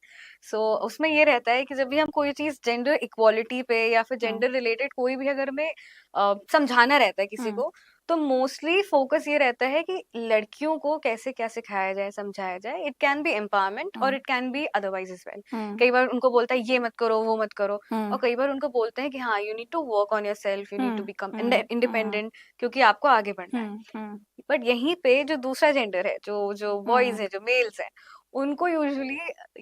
उसमें ये रहता है कि जब भी हम कोई चीज जेंडर इक्वालिटी पे या फिर जेंडर रिलेटेड कोई भी अगर हमें समझाना रहता है किसी को, तो मोस्टली फोकस ये रहता है कि लड़कियों को कैसे क्या सिखाया जाए, समझाया जाए। इट कैन बी एम्पावरमेंट और it can be otherwise as well. कई बार उनको बोलता है ये मत करो, वो मत करो, और कई बार उनको बोलते हैं कि हाँ you need to work on yourself, you need to become independent, क्योंकि आपको आगे बढ़ना है। बट यहीं पे जो दूसरा जेंडर है, जो जो बॉयज है, जो मेल्स है, उनको यूजुअली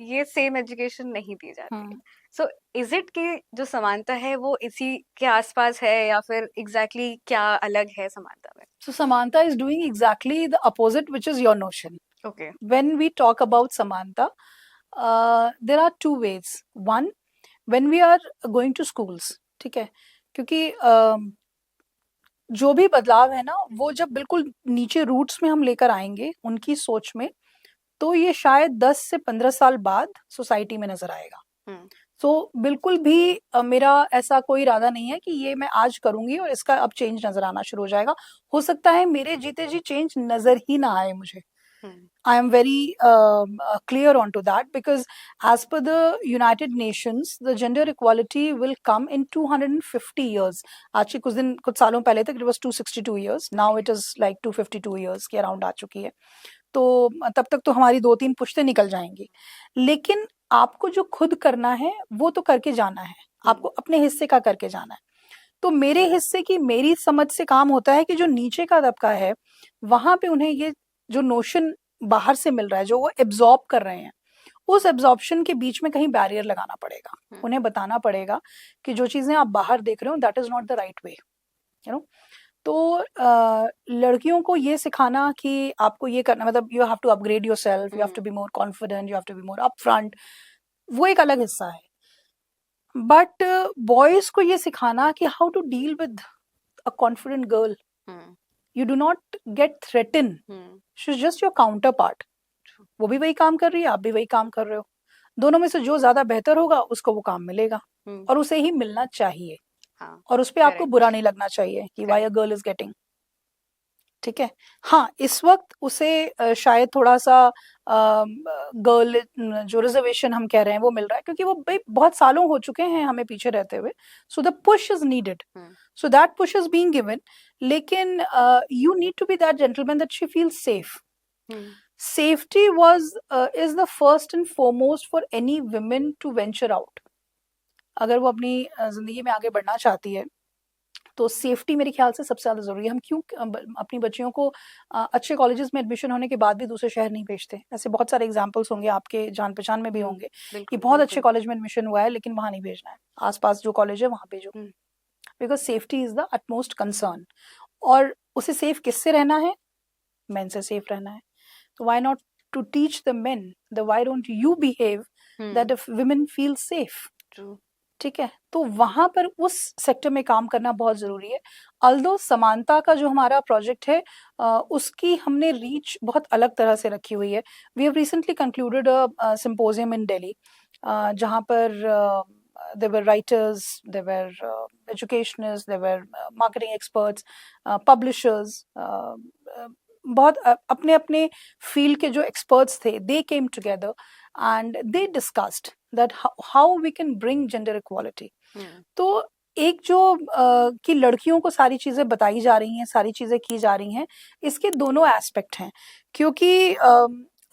ये सेम एजुकेशन नहीं दी जाती है। सो इज इट कि जो समानता है वो इसी के आसपास है या फिर एग्जैक्टली क्या अलग है समानता में? So Samantha is doing exactly the opposite, which is your notion. Okay. When we talk about Samantha, there are two ways. One, when we are going to schools, ठीक है, क्योंकि जो भी बदलाव है ना वो जब बिल्कुल नीचे रूट्स में हम लेकर आएंगे उनकी सोच में, तो ये शायद 10 से 15 साल बाद सोसाइटी में नजर आएगा। तो बिल्कुल भी मेरा ऐसा कोई इरादा नहीं है कि ये मैं आज करूंगी और इसका अब चेंज नजर आना शुरू हो जाएगा। हो सकता है मेरे जीते जी चेंज नजर ही ना आए मुझे। I am very clear onto that, because as per the United Nations, the gender equality will come in 250 years. आज से कुछ सालों पहले तक it was 262 years. Now it is like 252 years के अराउंड आ चुकी है। तो तब तक तो हमारी 2-3 पुश्तें निकल जाएंगी। लेकिन आपको जो खुद करना है वो तो करके जाना है, आपको अपने हिस्से का करके जाना है। तो मेरे हिस्से की मेरी समझ से काम होता है कि जो नीचे का तबका है वहां पे उन्हें ये जो नोशन बाहर से मिल रहा है, जो वो एब्जॉर्ब कर रहे हैं, उस एब्जॉर्प्शन के बीच में कहीं बैरियर लगाना पड़ेगा। उन्हें बताना पड़ेगा कि जो चीजें आप बाहर देख रहे हो that is not the right way, you know. तो लड़कियों को ये सिखाना कि आपको ये करना, मतलब you have to upgrade yourself, you have to be more confident, you have to be more upfront, वो एक अलग हिस्सा है। बट बॉयज को ये सिखाना कि how to deal with a confident girl, you do not get threaten, she is just your counterpart. वो भी वही काम कर रही है, आप भी वही काम कर रहे हो, दोनों में से जो ज्यादा बेहतर होगा उसको वो काम मिलेगा, और उसे ही मिलना चाहिए। हाँ, और उस पर आपको करेक्ट, बुरा नहीं लगना चाहिए कि why a girl is getting, ठीक है। हाँ, इस वक्त उसे शायद थोड़ा सा गर्ल जो रिजर्वेशन हम कह रहे हैं वो मिल रहा है, क्योंकि वो भाई बहुत सालों हो चुके हैं हमें पीछे रहते हुए, so the push is needed, so that push is being given. लेकिन you need to be that gentleman that she feels safe. Safety is the first and foremost for any women to venture out. अगर वो अपनी जिंदगी में आगे बढ़ना चाहती है तो सेफ्टी मेरे ख्याल से सबसे ज्यादा जरूरी है। हम क्यों अपनी बच्चियों को अच्छे कॉलेजेस में एडमिशन होने के बाद भी दूसरे शहर नहीं भेजते? ऐसे बहुत सारे एग्जांपल्स होंगे, आपके जान पहचान में भी होंगे कि बिल्कुल बहुत अच्छे बिल्कुल। कॉलेज में एडमिशन हुआ है लेकिन वहां नहीं भेजना है, आसपास जो कॉलेज है वहां भेजो, because safety is the utmost concern. और उसे सेफ किससे रहना है? मेन से सेफ रहना है। तो why not to teach the men that why don't you behave that if women feel safe? True. ठीक है, तो वहां पर उस सेक्टर में काम करना बहुत जरूरी है। अल्दो समानता का जो हमारा प्रोजेक्ट है उसकी हमने रीच बहुत अलग तरह से रखी हुई है। We have recently concluded a symposium in Delhi, जहां पर there were writers, there were educationists, there were marketing experts, publishers, बहुत अपने अपने फील्ड के जो एक्सपर्ट्स थे, they came together and they discussed that how we can bring gender equality. तो एक जो कि लड़कियों को सारी चीजें बताई जा रही हैं, सारी चीजें की जा रही हैं, इसके दोनों एस्पेक्ट हैं। क्योंकि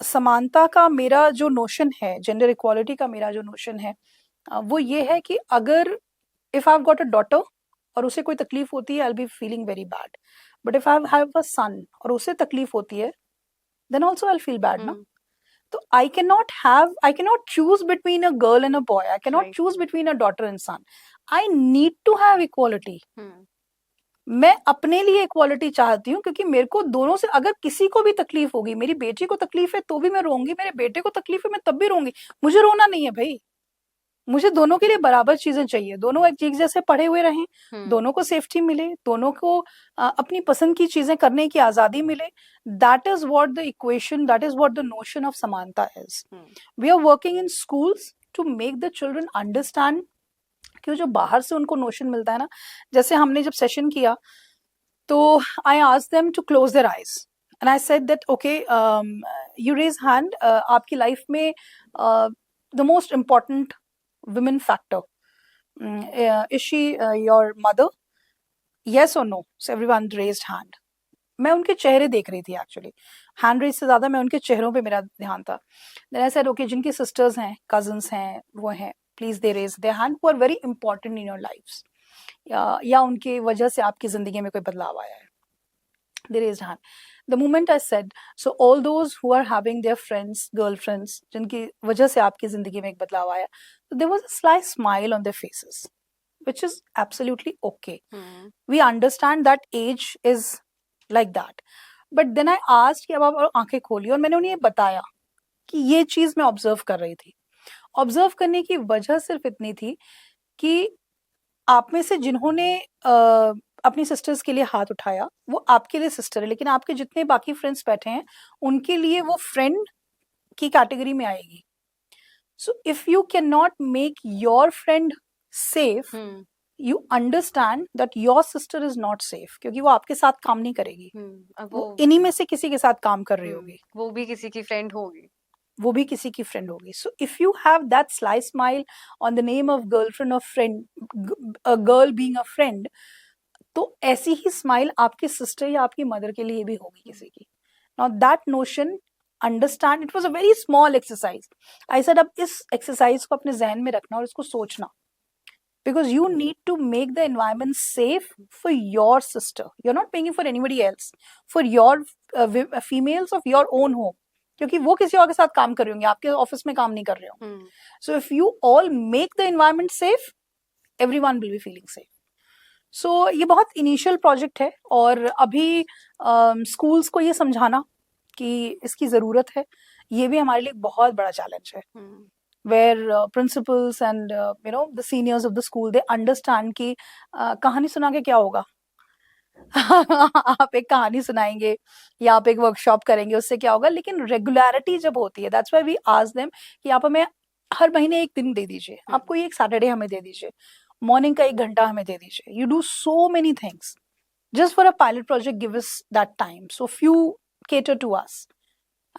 समानता का मेरा जो नोशन है, जेंडर इक्वालिटी का मेरा जो नोशन है, वो ये है कि अगर if I have got a daughter और उसे कोई तकलीफ होती है, I will be feeling very bad. But if I have a son और उसे तकलीफ होती है, then also I will feel bad ना। तो I can not choose between a girl and a boy, I can not choose between a daughter and son. I need to have equality. मैं अपने लिए इक्वालिटी चाहती हूँ, क्योंकि मेरे को दोनों से, अगर किसी को भी तकलीफ होगी, मेरी बेटी को तकलीफ है तो भी मैं रोऊंगी, मेरे बेटे को तकलीफ है मैं तब भी रोऊंगी, मुझे रोना नहीं है भाई। मुझे दोनों के लिए बराबर चीजें चाहिए, दोनों एक जैसे पढ़े हुए रहें, दोनों को सेफ्टी मिले, दोनों को अपनी पसंद की चीजें करने की आजादी मिले। That is what the equation, that is what the notion of समानता is. We are working in schools to make the children understand कि जो बाहर से उनको नोशन मिलता है ना, जैसे हमने जब सेशन किया तो I asked them to close their eyes and I said that okay, you raise hand, आपकी लाइफ में the most important women factor, is she your mother? Yes or no? So everyone raised hand. मैं उनके चेहरे देख रही थी actually, hand raise से ज्यादा मैं उनके चेहरों पे मेरा ध्यान था। देन आई सेड ओके, जिनकी सिस्टर्स हैं, कजन्स हैं, वो हैं, please they raise their hand who are very important in your lifes, या उनकी वजह से आपकी जिंदगी में कोई बदलाव आया है। They raised hand. The moment I said, so all those who are having their friends, girlfriends, जिनकी वजह से आपकी जिंदगी में एक बदलाव आया, so there was a slight smile on their faces, which is absolutely okay. We understand that age is like that. But then I asked कि अब आप आंखें खोलिए, और मैंने उन्हें ये बताया कि ये चीज मैं ऑब्जर्व कर रही थी। ऑब्जर्व करने की वजह सिर्फ इतनी थी कि आप में से जिन्होंने अपनी सिस्टर्स के लिए हाथ उठाया, वो आपके लिए सिस्टर है, लेकिन आपके जितने बाकी फ्रेंड्स बैठे हैं उनके लिए वो फ्रेंड की कैटेगरी में आएगी। सो if you can not make your friend safe, you understand that your sister is not safe, क्योंकि वो आपके साथ काम नहीं करेगी, वो इन्हीं में से किसी के साथ काम कर रही होगी, वो भी किसी की फ्रेंड होगी, वो भी किसी की फ्रेंड होगी। So if you have that sly smile on the name of girlfriend और friend, a girl being a friend, तो ऐसी ही स्माइल आपकी सिस्टर या आपकी मदर के लिए भी होगी किसी की। Now that notion, understand, it was a very small exercise. I said अब इस एक्सरसाइज को अपने जहन में रखना और इसको सोचना because you need to make the environment safe for your sister. You're not making for anybody else, for your females of your own home, क्योंकि वो किसी और के साथ काम कर रही होंगी, आपके ऑफिस में काम नहीं कर रहे हो. So if you all make the environment safe, everyone will be feeling safe. So ये बहुत इनिशियल प्रोजेक्ट है, और अभी स्कूल्स को ये समझाना कि इसकी ज़रूरत है, ये भी हमारे लिए बहुत बड़ा चैलेंज है. where principals and the seniors of the school, they understand कि कहानी सुना के क्या होगा. आप एक कहानी सुनाएंगे या आप एक वर्कशॉप करेंगे, उससे क्या होगा, लेकिन रेगुलरिटी जब होती है, that's why we ask them कि आप हमें हर महीने एक दिन दे दीजिए, आप कोई एक सैटरडे हमें दे दीजिए, मॉर्निंग का 1 घंटा हमें दे दीजिए. You do so many things just for a pilot project. Give us that time, so few cater to us.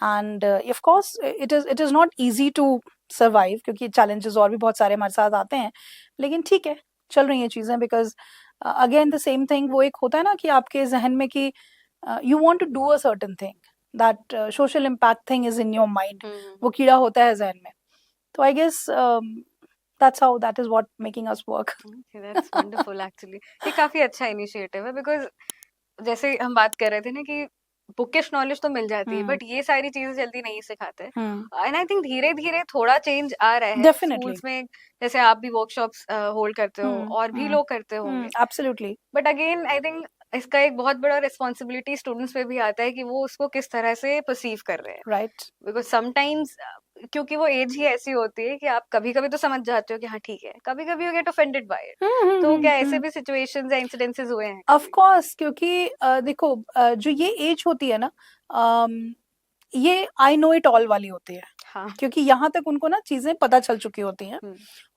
And of course it is not easy to survive, क्योंकि challenges और भी बहुत सारे हमारे साथ आते हैं, लेकिन ठीक है, चल रही हैं चीज़ें. because again the same thing, वो एक होता है ना कि आपके जहन में कि you want to do a certain thing, that social impact thing is in your mind. वो कीड़ा होता है जहन में. तो I guess that is what making us work. Okay, that's wonderful actually. ये काफी अच्छा इनिशिएटिव है, बिकॉज जैसे हम बात कर रहे थे ना कि बुकिश नॉलेज तो मिल जाती है, बट ये सारी चीजें जल्दी नहीं सिखाते. एंड आई थिंक धीरे धीरे थोड़ा चेंज आ रहा है स्कूल्स में. जैसे आप भी वर्कशॉप्स होल्ड करते हो, और भी लोग करते होंगे. Absolutely. But again I think इसका एक बहुत बड़ा रिस्पॉन्सिबिलिटी स्टूडेंट्स पे भी आता है कि वो उसको किस तरह से परसीव कर रहे हैं. राइट. बिकॉज समटाइम्स क्योंकि वो एज ही ऐसी होती है कि आप कभी कभी तो समझ जाते हो कि हाँ ठीक है, कभी कभी you get offended by it. तो क्या ऐसे भी सिचुएशंस या इंसिडेंसेस हुए हैं? ऑफ कोर्स, क्योंकि देखो जो ये एज होती है ना, ये आई नो इट ऑल वाली होती है. हाँ. क्योंकि यहाँ तक उनको ना चीजें पता चल चुकी होती हैं,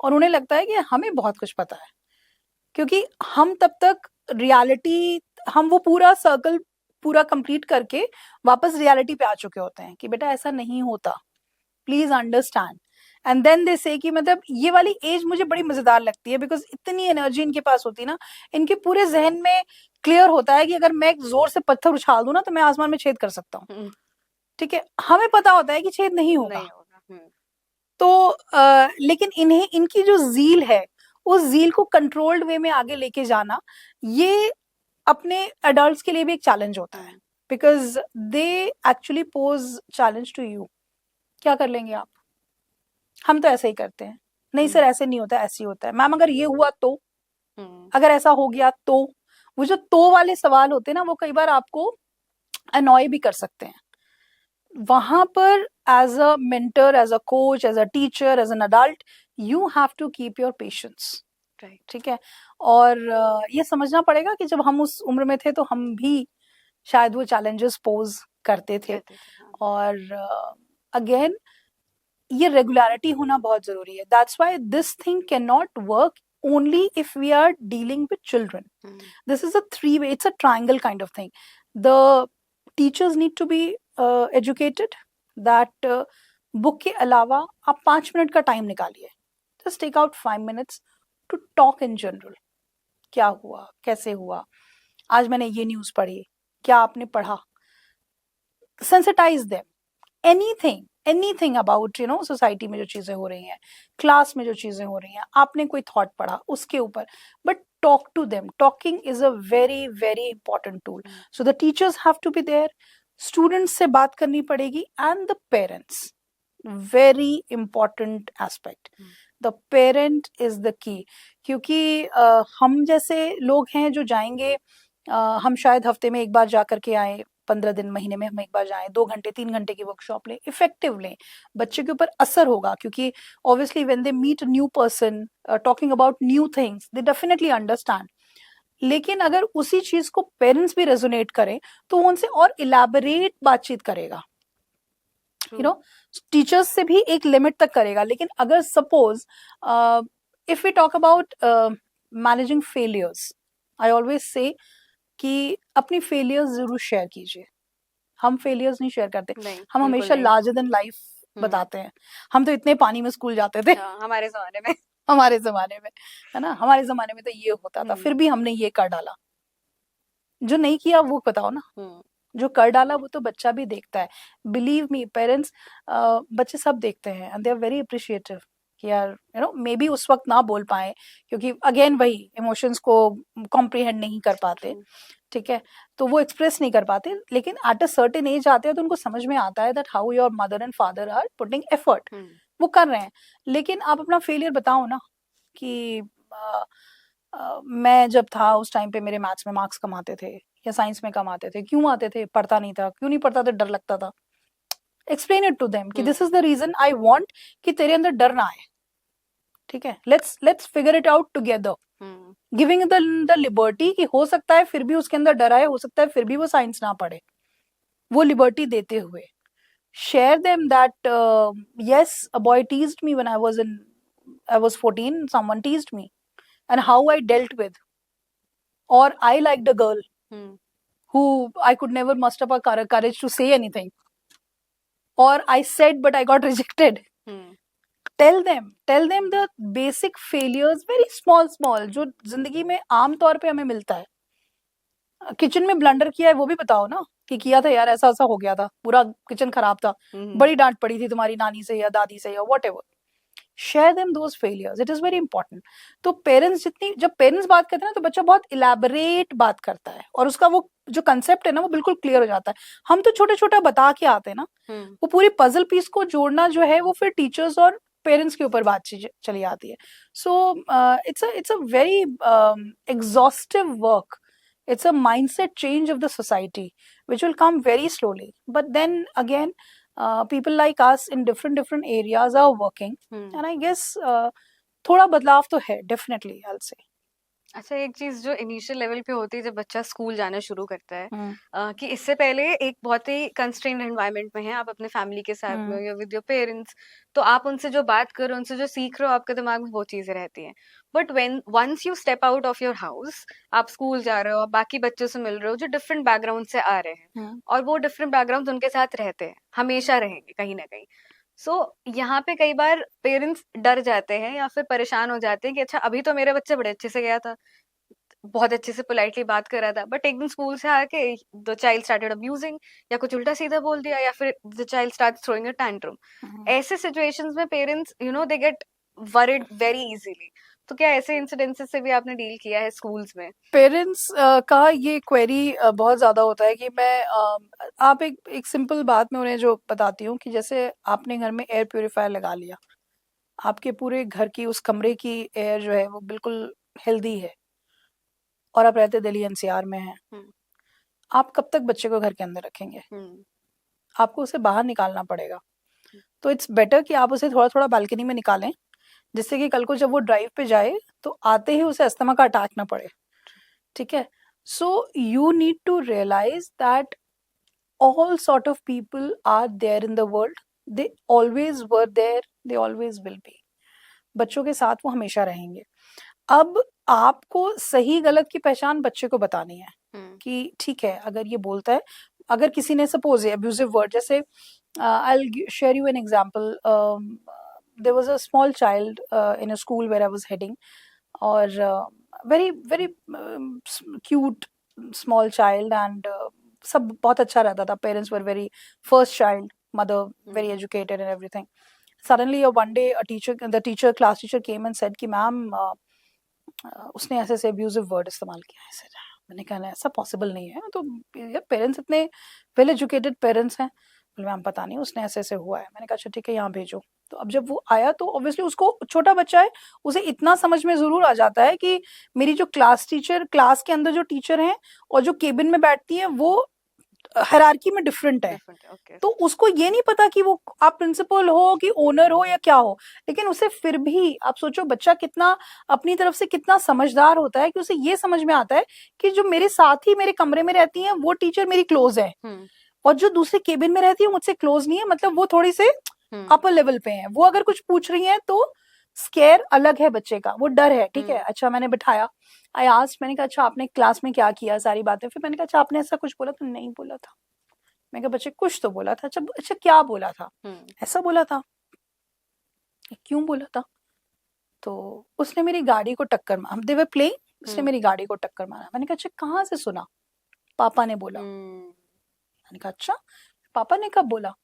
और उन्हें लगता है कि हमें बहुत कुछ पता है, क्योंकि हम तब तक रियलिटी, हम वो पूरा सर्कल पूरा कंप्लीट करके वापस रियलिटी पे आ चुके होते हैं कि बेटा ऐसा नहीं होता, please understand. And then they say कि मतलब ये वाली एज मुझे बड़ी मजेदार लगती है, बिकॉज इतनी एनर्जी इनके पास होती है ना, इनके पूरे जहन में क्लियर होता है कि अगर मैं जोर से पत्थर उछाल दूं ना तो मैं आसमान में छेद कर सकता हूँ. ठीक है, हमें पता होता है कि छेद नहीं होगा. तो लेकिन इन्हें, इनकी जो जील है, उस जील को कंट्रोल्ड वे में आगे लेके जाना, ये अपने एडल्ट्स के लिए भी एक चैलेंज होता है, because they actually pose challenge to you. क्या कर लेंगे आप? हम तो ऐसे ही करते हैं. नहीं सर ऐसे नहीं होता, ऐसे ही होता है. मैम अगर ये हुआ तो, अगर ऐसा हो गया तो, वो जो तो वाले सवाल होते हैं ना, वो कई बार आपको अनॉय भी कर सकते हैं. वहां पर as a mentor, as a coach, as a teacher, as an adult, you have to keep your patience. ठीक है. और ये समझना पड़ेगा कि जब हम उस उम्र में थे तो हम भी शायद वो चैलेंजेस पोज करते थे. और अगेन ये रेगुलरिटी होना बहुत जरूरी है. That's why this thing can not work only if we are dealing with children. This is a three-way, it's a triangle kind of thing. The teachers need to be educated that book के अलावा आप 5 minute का time निकालिए. Just take out 5 minutes to talk in general. क्या हुआ, कैसे हुआ, आज मैंने ये न्यूज़ पढ़ी, क्या आपने पढ़ा. Sensitize them. Anything about society में जो चीजें हो रही हैं, क्लास में जो चीजें हो रही हैं, आपने कोई थॉट पढ़ा उसके ऊपर, but talk to them. Talking is a very very important tool. So the teachers have to be there, students से बात करनी पड़ेगी, and the parents, very important aspect. The parent is the key. क्योंकि हम जैसे लोग हैं जो जाएंगे, हम शायद हफ्ते में एक बार जा करके आए, 15 दिन, महीने में हम एक बार जाएं, 2 घंटे 3 घंटे की वर्कशॉप लें, इफेक्टिव लें, बच्चे के ऊपर असर होगा. क्योंकि obviously when they meet new person talking about new things, they definitely understand. लेकिन अगर उसी चीज को पेरेंट्स भी रेजोनेट करें तो वो उनसे और इलैबोरेट बातचीत करेगा. टीचर्स से भी एक लिमिट तक करेगा. लेकिन अगर suppose if we talk about managing failures, I always say कि अपनी फेलियर्स जरूर शेयर कीजिए. हम फेलियर्स नहीं शेयर करते, हम हमेशा लार्जर देन लाइफ बताते हैं. हम तो इतने पानी में स्कूल जाते थे हमारे जमाने में, है ना. हमारे जमाने में तो ये होता था, फिर भी हमने ये कर डाला. जो नहीं किया वो बताओ ना. जो कर डाला वो तो बच्चा भी देखता है. बिलीव मी पेरेंट्स, बच्चे सब देखते हैं, and they are very appreciative. कि यार मे बी उस वक्त ना बोल पाए, क्योंकि अगेन वही इमोशंस को कॉम्प्रिहेंड नहीं कर पाते, ट्रू। ठीक है, तो वो एक्सप्रेस नहीं कर पाते, लेकिन एट अ सर्टेन एज आते हैं तो उनको समझ में आता है that how your mother and father are putting effort, वो कर रहे हैं। लेकिन आप अपना फेलियर बताओ ना, कि मैं जब था उस टाइम पे मेरे मैथ्स में मार्क्स कम आते थे या साइंस में कम आते थे, क्यों आते थे? पढ़ता नहीं था। क्यों नहीं पढ़ता था? डर लगता था। एक्सप्लेन इट टू देम कि this is the reason I want कि तेरे अंदर डर ना आए, ठीक है, let's figure it out together, giving the liberty कि हो सकता है फिर भी उसके अंदर डर आए, हो सकता है फिर भी वो साइंस ना पढ़े, वो लिबर्टी देते हुए share them that yes, a boy teased me when I was 14, someone teased me, and how I dealt with, or I liked a girl who I could never muster up a courage to say anything, or I said but I got rejected. Tell them the basic failures, very small जो जिंदगी में आम तौर पे हमें मिलता है। Kitchen में ब्लंडर किया है वो भी बताओ ना, कि किया था यार, ऐसा ऐसा हो गया था, पूरा किचन खराब था, बड़ी डांट पड़ी थी तुम्हारी नानी से या दादी से या what ever. Share them those failures, it is very important. तो पेरेंट्स जब पेरेंट्स बात करते हैं ना, तो बच्चा बहुत इलेबोरेट बात करता है, और उसका वो जो कंसेप्ट है ना, वो बिल्कुल क्लियर हो जाता है। हम तो छोटा छोटा बता के आते हैं ना, वो पूरी पजल पीस को जोड़ना जो है वो फिर टीचर्स और पेरेंट्स के ऊपर बात चली आती है। So it's a very exhaustive work, it's a mindset change of the society which will come very slowly, but then again people like us in different areas are working, and I guess thoda badlav to hai, definitely I'll say। अच्छा, एक चीज जो initial level पे होती है जब बच्चा school जाना शुरू करता है, हम्म कि इससे पहले एक बहुत ही कंस्ट्रेन्ड एनवायरनमेंट में है, आप अपने फैमिली के साथ में हो हम्म या विद योर पेरेंट्स, तो आप उनसे जो बात कर रहे हो, उनसे जो सीख रहे हो, आपके दिमाग में वो चीजें रहती हैं। But when once you step out of your house, आप स्कूल जा रहे हो, आप बाकी बच्चों से मिल रहे हो जो डिफरेंट बैकग्राउंड से आ रहे हैं, हम्म और वो डिफरेंट बैकग्राउंड उनके साथ रहते हैं, हमेशा रहेंगे कहीं ना कहीं। सो यहाँ पे कई बार पेरेंट्स डर जाते हैं या फिर परेशान हो जाते हैं कि अच्छा, अभी तो मेरे बच्चे बड़े अच्छे से गया था, बहुत अच्छे से पोलाइटली बात कर रहा था, बट एक दिन स्कूल से आके द चाइल्ड स्टार्टेड अब्यूजिंग, या कुछ उल्टा सीधा बोल दिया, या फिर the child start throwing a tantrum. ऐसे सिचुएशंस में parents they get worried very easily. तो क्या ऐसे इंसिडेंसेस से भी आपने डील किया है स्कूल्स में? पेरेंट्स का ये क्वेरी बहुत ज़्यादा होता है कि मैं आप एक सिंपल बात मैं उन्हें जो बताती हूँ, कि जैसे आपने घर में एयर प्योरीफायर लगा लिया, आपके पूरे घर की उस कमरे की एयर जो है वो बिल्कुल हेल्दी है, और आप रहते दिल्ली एनसीआर में हैं, आप कब तक बच्चे को घर के अंदर रखेंगे? आपको उसे बाहर निकालना पड़ेगा। तो इट्स बेटर कि आप उसे थोड़ा थोड़ा बालकनी में निकालें, जिससे कि कल को जब वो ड्राइव पे जाए तो आते ही उसे अस्थमा का अटैक ना पड़े, ठीक है। So you need to realise that all sort of people are there in the world, they always were there, they always will be। बच्चों के साथ वो हमेशा रहेंगे। अब आपको सही गलत की पहचान बच्चे को बतानी है, कि ठीक है, अगर ये बोलता है, अगर किसी ने सपोज अब्यूजिव वर्ड, जैसे I'll share you an example। There was a small child in a school where I was heading, और very very cute small child, and सब बहुत अच्छा रहता था, parents were very, first child, mother very educated and everything. Suddenly one day the class teacher came and said कि ma'am उसने ऐसे ऐसे अब्यूजिव वर्ड इस्तेमाल किया है, ऐसे। मैंने कहा ऐसा पॉसिबल नहीं है, तो यार पेरेंट्स इतने वेल एजुकेटेड पेरेंट्स हैं। बोले मैम पता नहीं, उसने ऐसे ऐसे हुआ है। मैंने कहा अच्छा ठीक है, यहाँ भेजो। तो अब जब वो आया तो ऑब्वियसली उसको, छोटा बच्चा है, उसे इतना समझ में जरूर आ जाता है कि मेरी जो क्लास के अंदर जो टीचर हैं और जो केबिन में बैठती हैं, वो हायरार्की में डिफरेंट है। ओके। तो उसको ये नहीं पता कि वो आप प्रिंसिपल हो कि ओनर हो या क्या हो, लेकिन उसे फिर भी, आप सोचो बच्चा कितना अपनी तरफ से कितना समझदार होता है, कि उसे ये समझ में आता है कि जो मेरे साथ ही मेरे कमरे में रहती हैं वो टीचर मेरी क्लोज है, और जो दूसरे केबिन में रहती है मुझसे क्लोज नहीं है, मतलब वो थोड़ी से अपर लेवल पे है। वो अगर कुछ पूछ रही है तो स्केयर अलग है बच्चे का, वो डर है, ठीक है। अच्छा मैंने बिठाया, आई आस्क्ड, मैंने कहा अच्छा आपने क्लास में क्या किया, सारी बातें। फिर मैंने कहा अच्छा आपने ऐसा कुछ बोला? तो नहीं बोला था। मैं कहा बच्चे कुछ तो बोला था। अच्छा अच्छा क्या बोला था? ऐसा बोला था। क्यों बोला था? तो उसने मेरी गाड़ी को टक्कर मारा, दे वर प्लेइंग, उसने मेरी गाड़ी को टक्कर मारा। मैंने कहा अच्छा कहाँ से सुना? पापा ने बोला। मैंने कहा अच्छा, पापा ने कब बोला?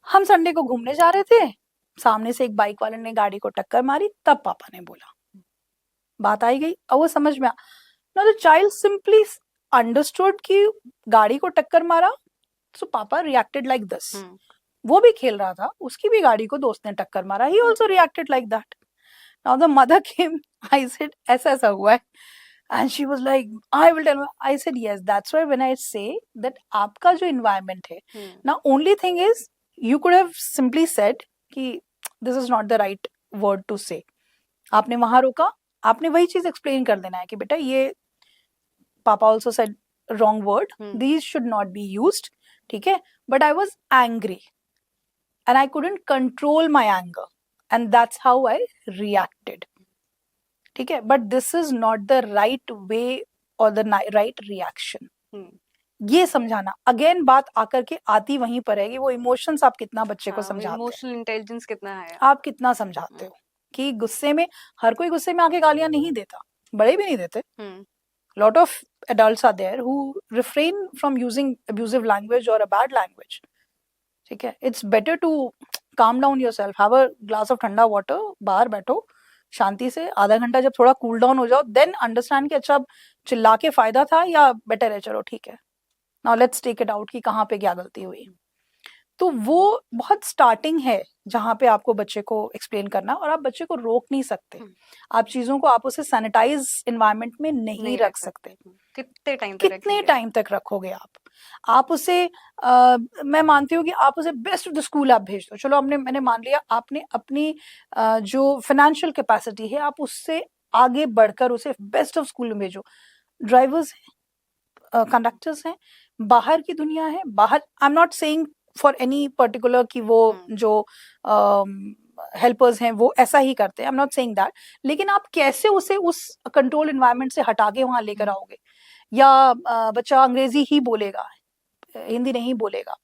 हम संडे को घूमने जा रहे थे, सामने से एक बाइक वाले ने गाड़ी को टक्कर मारी, तब पापा ने बोला, बात आई गई और वो समझ में आ। Now the child simply understood कि गाड़ी को टक्कर मारा, सो पापा रिएक्टेड लाइक दिस। वो भी खेल रहा था, उसकी भी गाड़ी को दोस्त ने टक्कर मारा, he also reacted like that. Now the mother came, I said ऐसा ऐसा हुआ है, and she was like I will tell. I said yes, that's why when I say that आपका जो एनवायरनमेंट है ना, only thing is you could have simply said कि this is not the right word to say. आपने वहां रोका, आपने वही चीज एक्सप्लेन कर देना है कि बेटा ये पापा also said wrong word, these should not be used, ठीक है, but I was angry and I couldn't control my anger, and that's how I reacted. ठीक है, but this is not the right way or the right reaction. ये समझाना, again बात आकर के आती वहीं पर है कि वो इमोशंस आप कितना बच्चे को समझाते हो, इमोशनल इंटेलिजेंस कितना है, आप कितना समझाते हो। कि गुस्से में, हर कोई गुस्से में आके गालियां नहीं देता, बड़े भी नहीं देते। lot of adults are there who refrain from using abusive language or a bad language. ठीक है, it's better to calm down yourself, have a glass of ठंडा वाटर, बाहर बैठो शांति से, आधा घंटा जब थोड़ा कूल डाउन हो जाओ, देन अंडरस्टैंड कि अच्छा अब चिल्ला के फायदा था या बेटर है, चलो ठीक है, now let's take it out कि कहाँ पे क्या गलती हुई। तो वो बहुत स्टार्टिंग है जहाँ पे आपको बच्चे को एक्सप्लेन करना, और आप बच्चे को रोक नहीं सकते, आप चीजों को आप उसे सैनिटाइज एनवायरनमेंट में नहीं रख सकते। कितने टाइम तक रखोगे आप उसे मैं मानती हूँ कि आप उसे बेस्ट ऑफ द स्कूल आप भेज दो, चलो मैंने मान लिया आपने अपनी जो फाइनेंशियल कैपेसिटी है आप उससे आगे बढ़कर उसे बेस्ट ऑफ स्कूल में भेजो। ड्राइवर्स हैं, कंडक्टर्स हैं, बाहर की दुनिया है, बाहर आई am not saying for any particular कि वो जो हेल्पर्स हैं वो ऐसा ही करते हैं, आई एम नॉट सेइंग दैट, लेकिन आप कैसे उसे उस कंट्रोल एनवायरनमेंट से हटा के वहां लेकर आओगे। या बच्चा अंग्रेजी ही बोलेगा, हिंदी नहीं बोलेगा,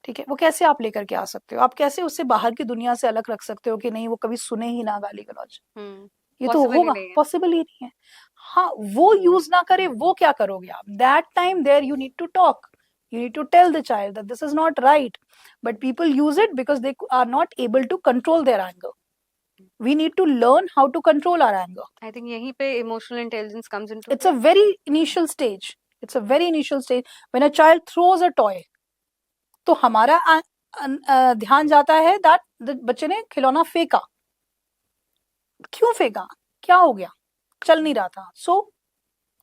ठीक है, वो कैसे आप लेकर के आ सकते हो, आप कैसे उससे बाहर की दुनिया से अलग रख सकते हो कि नहीं वो कभी सुने ही ना गाली गलौज, ये तो होगा, पॉसिबल ही नहीं है। हाँ, वो यूज ना करे, वो क्या करोगे आप, that time there you need to talk, you need to tell the child that this is not right, but people use it because they are not able to control their anger. We need to learn how to control our anger. I think yahi pe emotional intelligence comes into it's a very initial stage, it's a very initial stage when a child throws a toy, तो हमारा ध्यान जाता है that बच्चे ने खिलौना फेंका, क्यों फेंका, क्या हो गया, चल नहीं रहा था,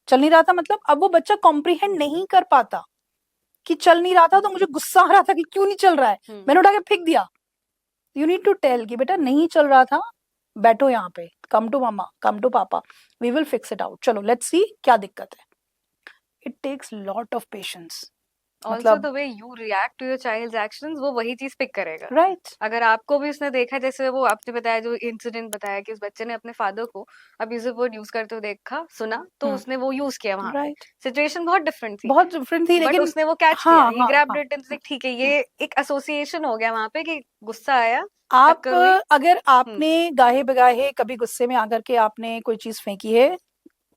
चल नहीं रहा था मतलब अब वो बच्चा कॉम्प्रिहेंड नहीं कर पाता कि चल नहीं रहा था, तो मुझे गुस्सा आ रहा था कि क्यों नहीं चल रहा है, मैंने उठा के फेंक दिया। यू नीड टू टेल कि बेटा नहीं चल रहा था, बैठो यहाँ पे, come to mama, come to papa, we will fix it out, चलो लेट्स सी क्या दिक्कत है। It takes lot of patience. Also the way you react to your child's actions, वो वही चीज पिक करेगा, राइट। अगर आपको भी उसने देखा, जैसे वो आपने बताया जो इंसिडेंट बताया कि उस बच्चे ने अपने फादर को अब्यूजिव वर्ड यूज करते हुए देखा, सुना, तो उसने वो यूज किया वहां। राइट। सिचुएशन बहुत डिफरेंट थी, लेकिन उसने वो कैच किया, ही ग्रैब्ड इट एंड ठीक है, ये एक एसोसिएशन हो गया वहां पे कि गुस्सा आया। आप अगर आपने गाहे बगाहे कभी गुस्से में आकर के आपने कोई चीज फेंकी है,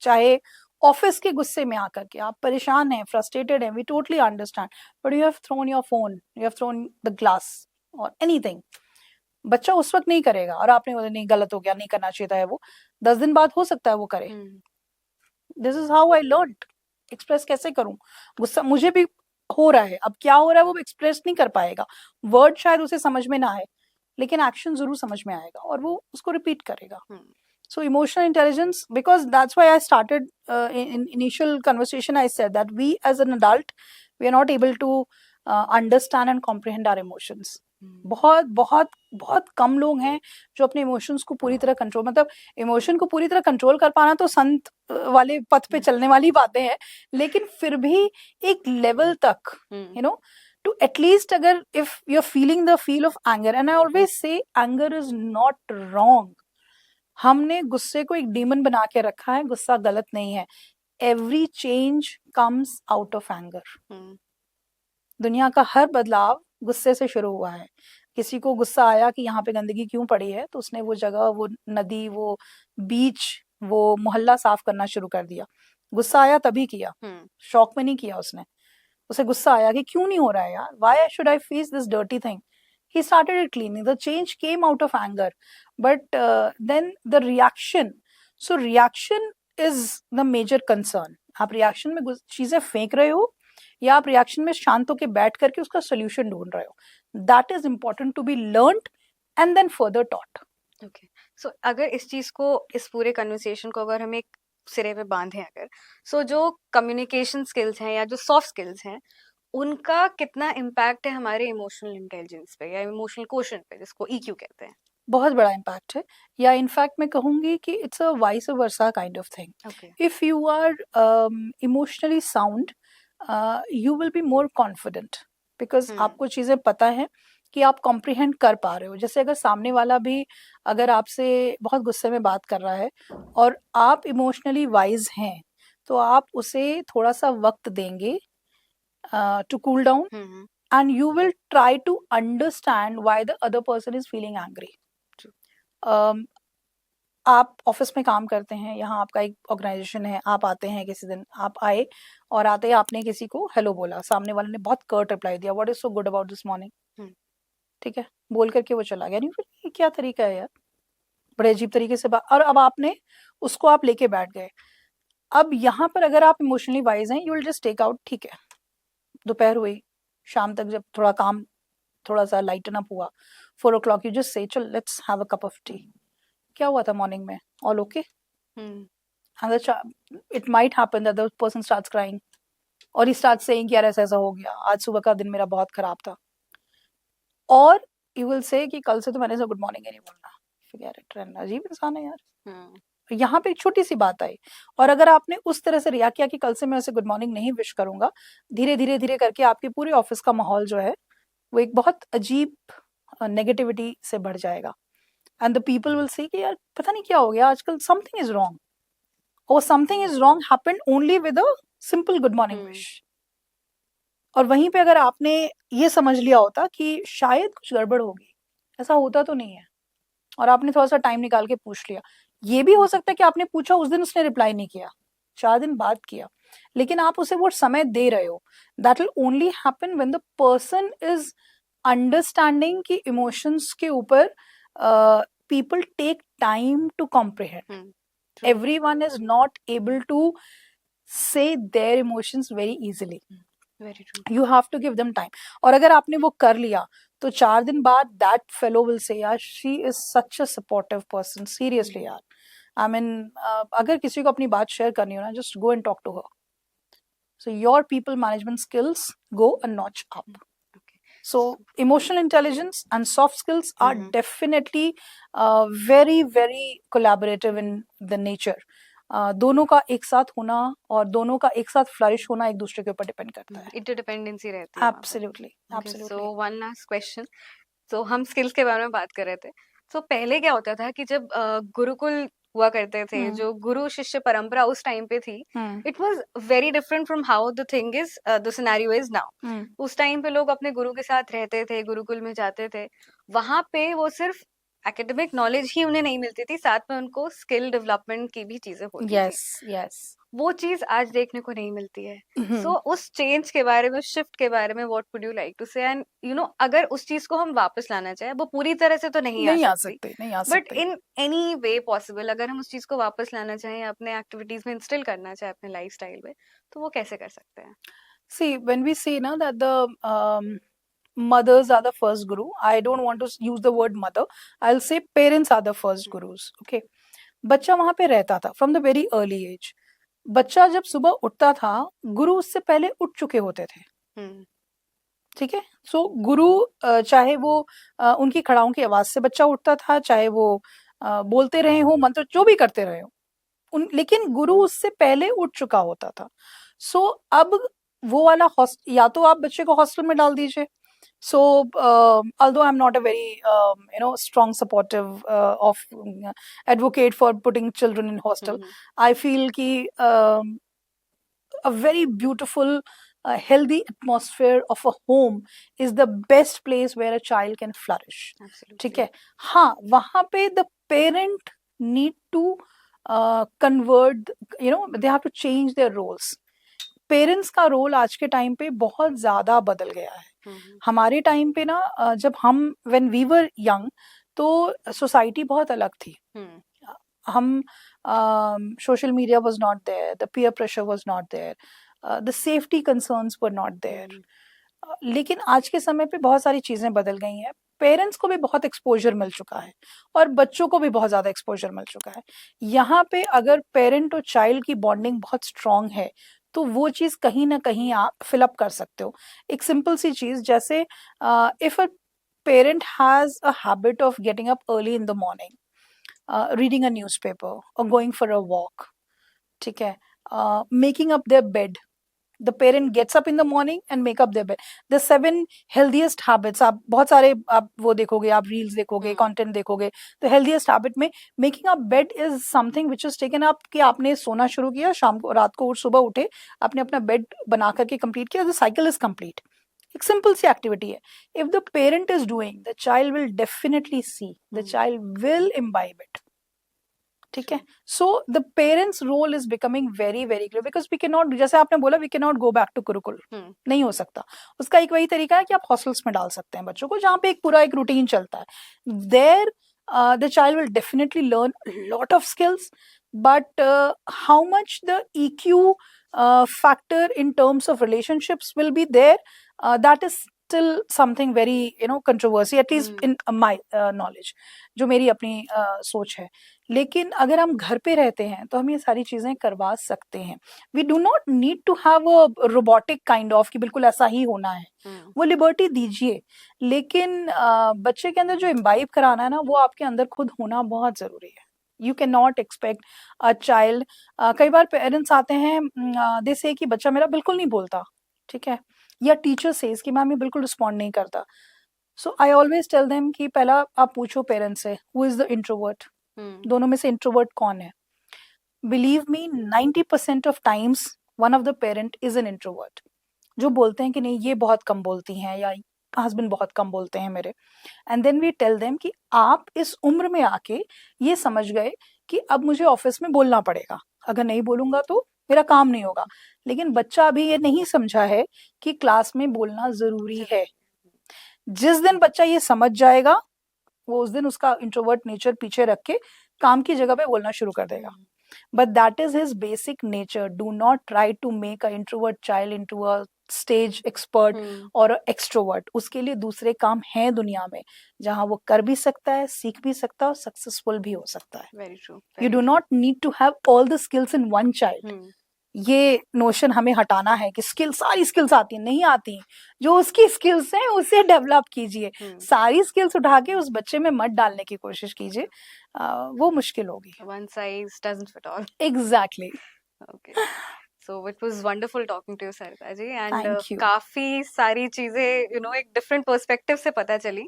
चाहे ऑफिस के गुस्से में आकर के आप परेशान हैं, फ्रस्ट्रेटेड हैं, we totally understand, but you have thrown your phone, you have thrown the glass और एनीथिंग, बच्चा उस वक्त नहीं करेगा और आपने बोला नहीं गलत हो गया, नहीं करना चाहिए था, वो 10 दिन बाद हो सकता है वो करे। This is how I learn, express कैसे करूं गुस्सा, मुझे भी हो रहा है, अब क्या हो रहा है वो एक्सप्रेस नहीं कर पाएगा, वर्ड शायद उसे समझ में ना आए, लेकिन एक्शन जरूर समझ में आएगा और वो उसको रिपीट करेगा। So emotional intelligence, because that's why I started in initial conversation, I said that we as an adult, we are not able to understand and comprehend our emotions. बहुत बहुत बहुत कम लोग हैं जो अपने इमोशंस को पूरी तरह कंट्रोल, मतलब इमोशन को पूरी तरह कंट्रोल कर पाना तो संत वाले पथ पे चलने वाली बातें हैं, लेकिन फिर भी एक लेवल तक, you know, to at least अगर if you're feeling the feel of anger, and I always say anger is not wrong, हमने गुस्से को एक डीमन बना के रखा है, गुस्सा गलत नहीं है, every change comes out of anger. दुनिया का हर बदलाव गुस्से से शुरू हुआ है। किसी को गुस्सा आया कि यहाँ पे गंदगी क्यों पड़ी है, तो उसने वो जगह, वो नदी, वो बीच, वो मोहल्ला साफ करना शुरू कर दिया। गुस्सा आया तभी किया, शौक में नहीं किया उसने, उसे गुस्सा आया कि क्यों नहीं हो रहा है यार, why should I face this dirty thing, He started it cleaning. The change came out of anger, but then the reaction. So reaction is the major concern. आप रिएक्शन में चीजें फेंक रहे हो या आप रिएक्शन में शांत होकर बैठ करके उसका सोल्यूशन ढूंढ रहे हो. That is important to be learned and then further taught. Okay, so अगर इस चीज को, इस पूरे कन्वर्सेशन को अगर हम एक सिरे पे बांधे अगर, सो जो कम्युनिकेशन स्किल्स हैं या जो सॉफ्ट स्किल्स हैं, उनका कितना इम्पैक्ट है हमारे इमोशनल इंटेलिजेंस पे या इमोशनल क्वोशंट पे, जिसको ईक्यू कहते हैं? बहुत बड़ा इम्पैक्ट है, या इनफैक्ट मैं कहूंगी कि it's a vice versa kind of thing. Okay, if you are emotionally sound, you will be more confident, because आपको चीजें पता है कि आप कॉम्प्रिहेंड कर पा रहे हो. जैसे अगर सामने वाला भी अगर आपसे बहुत गुस्से में बात कर रहा है और आप इमोशनली वाइज हैं, तो आप उसे थोड़ा सा वक्त देंगे to cool down, and you will try to understand why the other person is feeling angry. आप ऑफिस में काम करते हैं, यहाँ आपका एक ऑर्गेनाइजेशन है, आप आते हैं, किसी दिन आप आए और आते ही आपने किसी को हेलो बोला, सामने वाले ने बहुत कर्ट रिप्लाई दिया, what is so good about this morning. ठीक है, बोल करके वो चला गया. नहीं, फिर ये क्या तरीका है यार, बड़े अजीब तरीके से बात. और अब आपने उसको आप लेके बैठ गए. अब यहाँ पर अगर आप इमोशनली वाइज हैं, you will just take out. ठीक है, दोपहर हुई, शाम तक जब थोड़ा काम थोड़ा सा लाइटन अप हुआ, 4 o'clock, यू जस्ट से चल let's have a cup of T. क्या हुआ था मॉर्निंग में, all okay? It might happen that the person starts crying और ही स्टार्ट्स सेइंग कि यार ऐसा ऐसा हो गया, आज सुबह का दिन मेरा बहुत खराब था. और यू विल से कि कल से तो मैंने गुड मॉर्निंग ही नहीं बोलना. फिर ट्रेंड, अजीब इंसान है यार. यहाँ पे एक छोटी सी बात आई और अगर आपने उस तरह से रिएक्ट किया कि कल से मैं उसे गुड मॉर्निंग नहीं विश करूंगा, धीरे धीरे धीरे करके आपके पूरे ऑफिस का माहौल जो है वो एक बहुत अजीब नेगेटिविटी से बढ़ जाएगा. And the people will say कि यार पता नहीं क्या हो गया आजकल, समथिंग इज रॉन्ग. और something is wrong happened only with a simple good morning wish. और वहीं पे अगर आपने ये समझ लिया होता कि शायद कुछ गड़बड़ होगी, ऐसा होता तो नहीं है, और आपने थोड़ा सा टाइम निकाल के पूछ लिया. ये भी हो सकता है कि आपने पूछा, उस दिन उसने रिप्लाई नहीं किया, 4 दिन बाद किया, लेकिन आप उसे वो समय दे रहे हो. That will only happen when the person is understanding कि इमोशंस के ऊपर people take time to comprehend. Everyone is not able to say their emotions very easily. You have to give them time. और अगर आपने वो कर लिया तो 4 दिन बाद दैट फेलो विल से यार she is such a supportive person. Seriously यार, आई मीन अगर किसी को अपनी बात शेयर करनी हो ना, just go and talk to her. So your people management skills go a notch up. So emotional intelligence and soft skills are definitely very very collaborative in the nature. दोनों का एक साथ होना और दोनों का एक साथ फ्लरिश होना एक दूसरे के ऊपर डिपेंड करता है. इंटरडिपेंडेंसी रहती है. Absolutely, absolutely. So one last question. तो हम स्किल्स के बारे में बात कर रहे थे. तो पहले क्या होता था कि जब गुरुकुल हुआ करते थे, जो गुरु शिष्य परंपरा उस टाइम पे थी, it was very different from how the thing is, the scenario is now. उस टाइम पे लोग अपने गुरु के साथ रहते थे, गुरुकुल में जाते थे. वहां पे वो सिर्फ एकेडमिक नॉलेज ही उन्हें नहीं मिलती थी, साथ में उनको स्किल डेवलपमेंट की भी चीजें होती थी. यस. वो चीज आज देखने को नहीं मिलती है. सो उस चेंज के बारे में, शिफ्ट के बारे में, what would you like to say? And you know, अगर उस चीज को हम वापस लाना चाहे, वो पूरी तरह से तो नहीं आ सकती, but in any way possible अगर हम उस चीज को वापस लाना चाहें, अपने एक्टिविटीज में इंस्टिल करना चाहे, अपने लाइफस्टाइल में, तो वो कैसे कर सकते हैं? See, when we say now that the mothers are the first guru, I don't want to use the word mother, I'll say parents are the first gurus. Okay, बच्चा वहां पे रहता था from the very early age. बच्चा जब सुबह उठता था, गुरु उससे पहले उठ चुके होते थे. ठीक है. सो गुरु चाहे वो उनकी खड़ाओं की आवाज से बच्चा उठता था, चाहे वो बोलते रहे हो मंत्र, जो भी करते रहे हो, लेकिन गुरु उससे पहले उठ चुका होता था. सो अब वो वाला या तो आप बच्चे को हॉस्टल में डाल दीजिए. So although I'm not a very strong supportive of advocate for putting children in hostel, I feel कि a very beautiful healthy atmosphere of a home is the best place where a child can flourish. ठीक है. हाँ, वहाँ पे the parent need to convert, they have to change their roles. Parents का role आज के time पे बहुत ज़्यादा बदल गया है। हम्म हमारे टाइम पे ना जब हम व्हेन वी वर यंग तो सोसाइटी बहुत अलग थी। हम्म हम social media was not there, the peer pressure was not there, the safety concerns were not there. हम्म लेकिन आज के समय पे बहुत सारी चीजें बदल गई हैं। पेरेंट्स को भी बहुत एक्सपोजर मिल चुका है और बच्चों को भी बहुत ज्यादा एक्सपोजर मिल चुका है। यहाँ पे अगर पेरेंट और चाइल्ड की बॉन्डिंग बहुत स्ट्रांग है तो वो चीज कहीं ना कहीं आप फिलअप कर सकते हो। एक सिंपल सी चीज जैसे if a parent has a habit of getting up early in the morning, reading a newspaper और गोइंग फॉर अ वॉक, ठीक है, making up their bed, the parent gets up in the morning and make up their bed, the 7 healthiest habits, आप बहुत सारे आप वो देखोगे, आप रील्स देखोगे, हम्म कंटेंट देखोगे, तो हेल्दीएस्ट हैबिट में making up bed is something which is taken up कि आपने सोना शुरू किया, शाम को रात को सुबह उठे, आपने अपना बेड बना करके कंप्लीट किया, द साइकिल इज कंप्लीट। एक सिंपल सी एक्टिविटी है। If the parent is doing, the child will definitely see, the hmm child will imbibe it. ठीक है। true. So the parents role is becoming very very clear because we can not, जैसे आपने बोला, we can not go back to gurukul. हम्म नहीं हो सकता। उसका एक वही तरीका है कि आप हॉस्टल्स में डाल सकते हैं बच्चों को, जहाँ पे एक पूरा एक रूटीन चलता है। There the child will definitely learn lot of skills, but how much the EQ factor in terms of relationships will be there, that is still something very controversy, at least hmm in my knowledge, जो मेरी अपनी सोच है। लेकिन अगर हम घर पे रहते हैं तो हम ये सारी चीजें करवा सकते हैं। We do not need to have a robotic kind of कि बिल्कुल ऐसा ही होना है। हम्म वो लिबर्टी दीजिए, लेकिन बच्चे के अंदर जो इम्बाइब कराना है ना, वो आपके अंदर खुद होना बहुत जरूरी है। You can not expect a child, कई बार पेरेंट्स आते हैं, दे से कि बच्चा मेरा बिल्कुल नहीं बोलता, ठीक है, या टीचर सेज कि मैम ये बिल्कुल रिस्पॉन्ड नहीं करता। सो आई ऑलवेज टेल देम कि पहला आप पूछो पेरेंट्स से, हु इज द इंट्रोवर्ट, हम्म दोनों में से इंट्रोवर्ट कौन है। Believe me, 90% of times one of the parent is an introvert, जो बोलते हैं कि नहीं ये बहुत कम बोलती हैं, या हस्बैंड बहुत कम बोलते हैं मेरे। And then we tell them कि आप इस उम्र में आके ये समझ गए कि अब मुझे ऑफिस में बोलना पड़ेगा, अगर नहीं बोलूंगा तो मेरा काम नहीं होगा। लेकिन बच्चा अभी ये नहीं समझा है कि क्लास में बोलना जरूरी जरूर है। जिस दिन बच्चा ये समझ जाएगा, वो उस दिन उसका इंट्रोवर्ट नेचर पीछे रख के काम की जगह पे बोलना शुरू कर देगा। हम्म But that is his basic nature. Do not try to make an introvert child into a stage expert hmm or a extrovert. उसके लिए दूसरे काम हैं दुनिया में, जहाँ वो कर भी सकता है, सीख भी सकता है और सक्सेसफुल भी हो सकता है। Very true You very do true not need to have all the skills in one child. हम्म ये नोशन हमें हटाना है कि स्किल, सारी स्किल्स आती हैं, नहीं आती। जो उसकी स्किल्स हैं उसे डेवलप कीजिए। हम्म सारी स्किल्स उठा के उस बच्चे में मत डालने की कोशिश कीजिए, वो मुश्किल होगी। one size doesn't fit all. Exactly. Okay. So it was wonderful talking to you, Sarita ji, and thank you. काफी सारी चीजें एक डिफरेंट पर्सपेक्टिव से पता चली।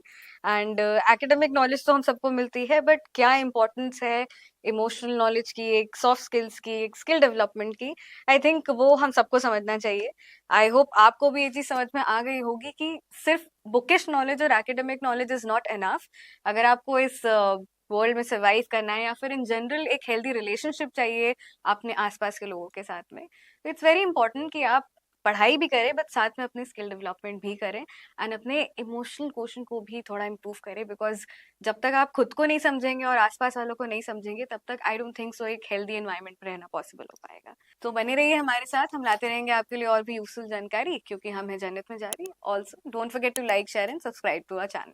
एंड एकेडमिक नॉलेज तो हम सबको मिलती है, बट क्या इम्पोर्टेंस है इमोशनल नॉलेज की, एक सॉफ्ट स्किल्स की, एक स्किल डेवलपमेंट की, आई थिंक वो हम सबको समझना चाहिए। आई होप आपको भी ये चीज समझ में आ गई होगी कि सिर्फ बुकिश नॉलेज और academic knowledge is not enough. अगर आपको इस वर्ल्ड में सर्वाइव करना है, या फिर इन जनरल एक हेल्दी रिलेशनशिप चाहिए अपने आसपास के लोगों के साथ में, तो इट्स वेरी इंपॉर्टेंट कि आप पढ़ाई भी करें, बट साथ में अपने स्किल डेवलपमेंट भी करें, एंड अपने इमोशनल क्वेश्चन को भी थोड़ा इम्प्रूव करें। बिकॉज जब तक आप खुद को नहीं समझेंगे और आसपास वालों को नहीं समझेंगे, तब तक आई डोंट थिंक सो एक हेल्दी एनवायरनमेंट में रहना पॉसिबल हो पाएगा। तो बने रहिए हमारे साथ, हम लाते रहेंगे आपके लिए और भी यूजफुल जानकारी, क्योंकि हम है जन्नत में जा रही। Also don't forget to like, share and subscribe to our channel.